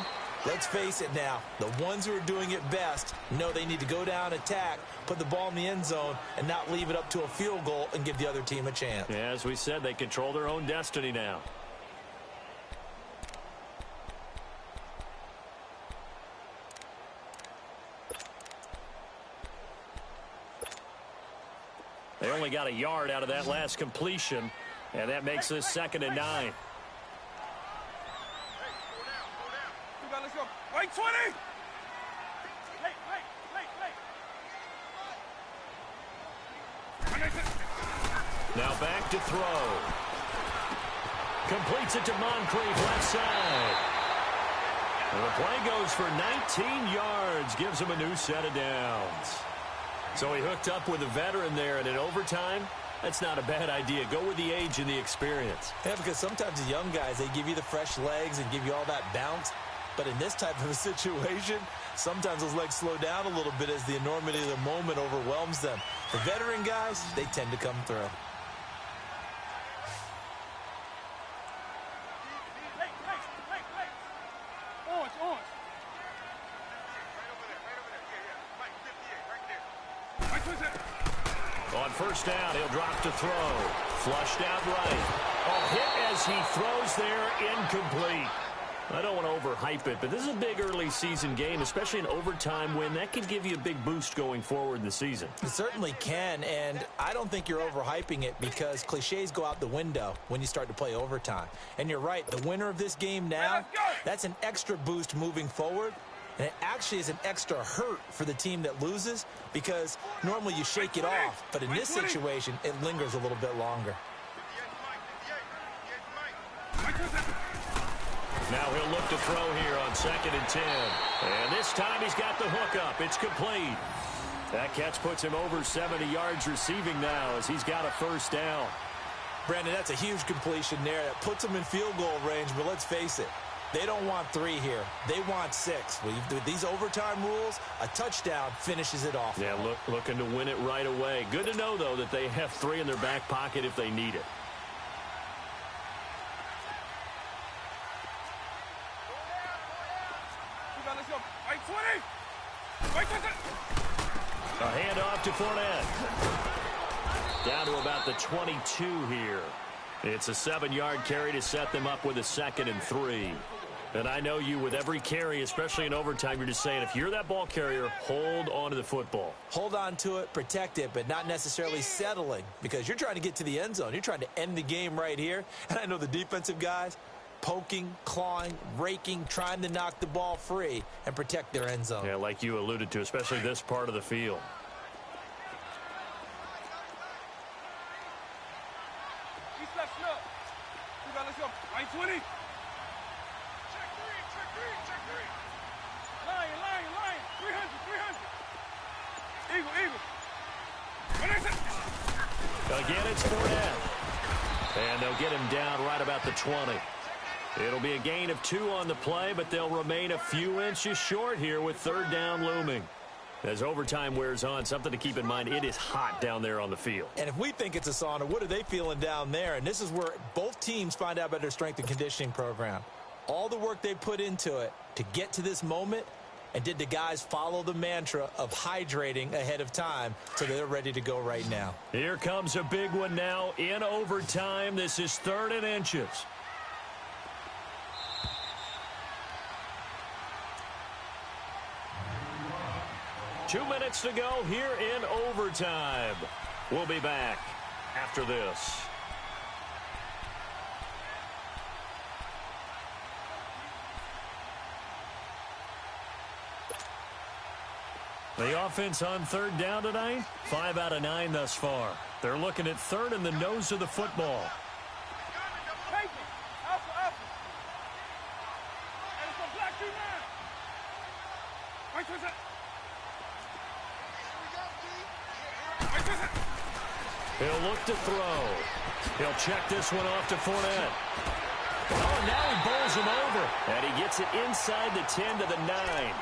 Let's face it now, the ones who are doing it best know they need to go down, attack, put the ball in the end zone, and not leave it up to a field goal and give the other team a chance. Yeah, as we said, they control their own destiny now. They only got a yard out of that last completion, and that makes this 2nd and 9. Let's go. Wait, 20. Now back to throw. Completes it to Moncrief, left side. And the play goes for 19 yards. Gives him a new set of downs. So he hooked up with a veteran there, and in overtime, that's not a bad idea. Go with the age and the experience. Yeah, because sometimes the young guys, they give you the fresh legs and give you all that bounce. But in this type of a situation, sometimes those legs slow down a little bit as the enormity of the moment overwhelms them. The veteran guys, they tend to come through. On first down, he'll drop to throw. Flushed out right. A hit as he throws there, incomplete. I don't want to overhype it, but this is a big early season game, especially an overtime win. That could give you a big boost going forward in the season. It certainly can, and I don't think you're overhyping it, because cliches go out the window when you start to play overtime. And you're right, the winner of this game now, that's an extra boost moving forward. And it actually is an extra hurt for the team that loses, because normally you shake it off. But in this situation, it lingers a little bit longer. Now he'll look to throw here on 2nd and 10. And this time he's got the hook up. It's complete. That catch puts him over 70 yards receiving now as he's got a first down. Brandon, that's a huge completion there. That puts him in field goal range, but let's face it, they don't want 3 here. They want 6. With these overtime rules, a touchdown finishes it off. Yeah, looking to win it right away. Good to know, though, that they have 3 in their back pocket if they need it. let's go. Right 20. Right 20. A handoff to Fournette. Down to about the 22 here. It's a 7-yard carry to set them up with a 2nd and 3. And I know you, with every carry, especially in overtime, you're just saying, if you're that ball carrier, hold on to the football. Hold on to it, protect it, but not necessarily settling, because you're trying to get to the end zone. You're trying to end the game right here. And I know the defensive guys, poking, clawing, raking, trying to knock the ball free and protect their end zone. Yeah, like you alluded to, especially this part of the field. East left snub. Let's go. Right 20. Check 3. Lion. 300. Eagle. What is it? Again, it's Fournette. And they'll get him down right about the 20. It'll be a gain of 2 on the play, but they'll remain a few inches short here with 3rd down looming. As overtime wears on, something to keep in mind, it is hot down there on the field. And if we think it's a sauna, what are they feeling down there? And this is where both teams find out about their strength and conditioning program. All the work they put into it to get to this moment, and did the guys follow the mantra of hydrating ahead of time so they're ready to go right now. Here comes a big one now in overtime. This is 3rd and inches. Two minutes to go here in overtime. We'll be back after this. The offense on 3rd down tonight, 5 out of 9 thus far. They're looking at 3rd in the nose of the football. Alpha. And it's a black 2-9. Right 20. He'll look to throw. He'll check this one off to Fournette. Oh, now he bowls him over. And he gets it inside the 10 to the 9.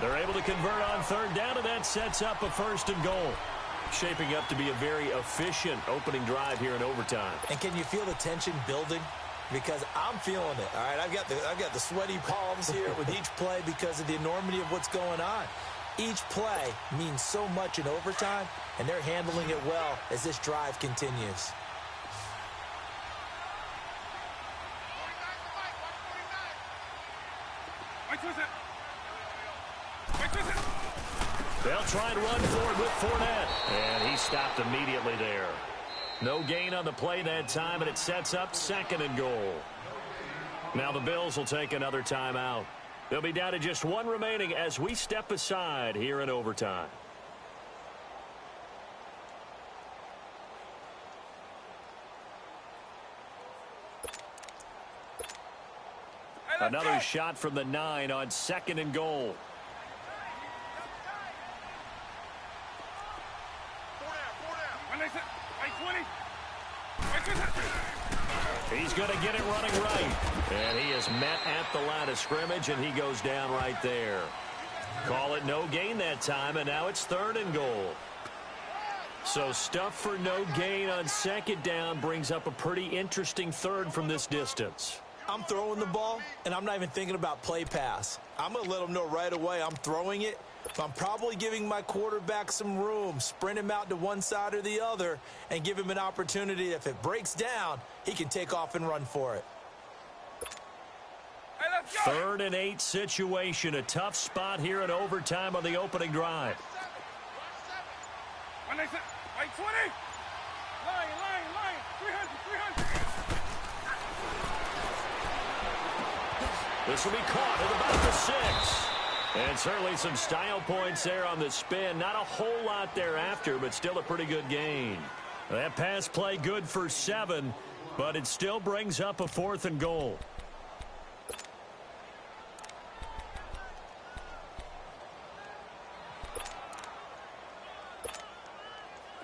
They're able to convert on 3rd down, and that sets up a 1st and goal. Shaping up to be a very efficient opening drive here in overtime. And can you feel the tension building? Because I'm feeling it. All right, I've got the sweaty palms here with each play because of the enormity of what's going on. Each play means so much in overtime, and they're handling it well as this drive continues. They'll try and run forward with Fournette. And he stopped immediately there. No gain on the play that time, and it sets up 2nd and goal. Now the Bills will take another timeout. They'll be down to just 1 remaining as we step aside here in overtime. Another shot from the 9 on 2nd and goal. He's going to get it running right. And he is met at the line of scrimmage, and he goes down right there. Call it no gain that time, and now it's 3rd and goal. So stuff for no gain on 2nd down brings up a pretty interesting 3rd from this distance. I'm throwing the ball, and I'm not even thinking about play pass. I'm going to let them know right away I'm throwing it. I'm probably giving my quarterback some room, sprint him out to one side or the other, and give him an opportunity. If it breaks down, he can take off and run for it. 3rd and 8 situation. A tough spot here in overtime on the opening drive. Right 20. Lion. 300. This will be caught at about the 6. And certainly some style points there on the spin. Not a whole lot thereafter, but still a pretty good gain. That pass play good for 7, but it still brings up a 4th and goal.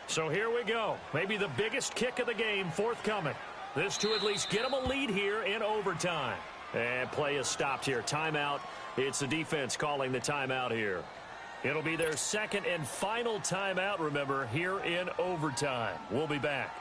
So here we go. Maybe the biggest kick of the game forthcoming. This to at least get them a lead here in overtime. And play is stopped here. Timeout. It's the defense calling the timeout here. It'll be their 2nd and final timeout, remember, here in overtime. We'll be back.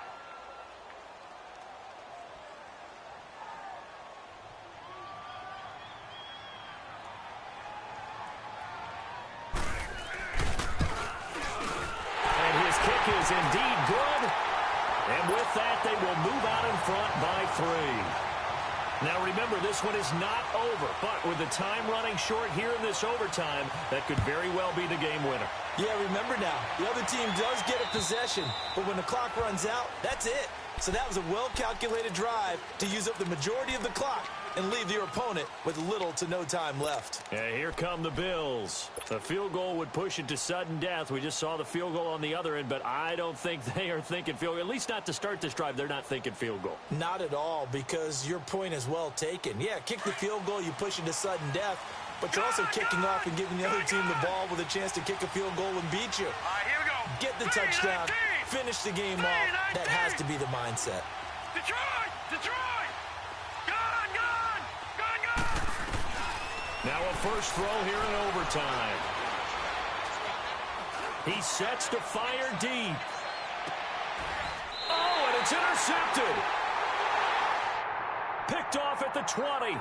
is indeed good. And with that, they will move out in front by 3. Now, remember, this one is not over, but with the time running short here in this overtime, that could very well be the game winner. Yeah, remember now, the other team does get a possession, but when the clock runs out, that's it. So that was a well-calculated drive to use up the majority of the clock and leave your opponent with little to no time left. Yeah, here come the Bills. The field goal would push it to sudden death. We just saw the field goal on the other end, but I don't think they are thinking field goal. At least not to start this drive. They're not thinking field goal. Not at all, because your point is well taken. Yeah, kick the field goal, you push it to sudden death, but you're also kicking off and giving the other team the ball with a chance to kick a field goal and beat you. All right, here we go. Get the touchdown, finish the game off. That has to be the mindset. Detroit! Detroit! Gone! Gone! Gone! Gone! Now a first throw here in overtime. He sets to fire deep. Oh, and it's intercepted. Picked off at the 20.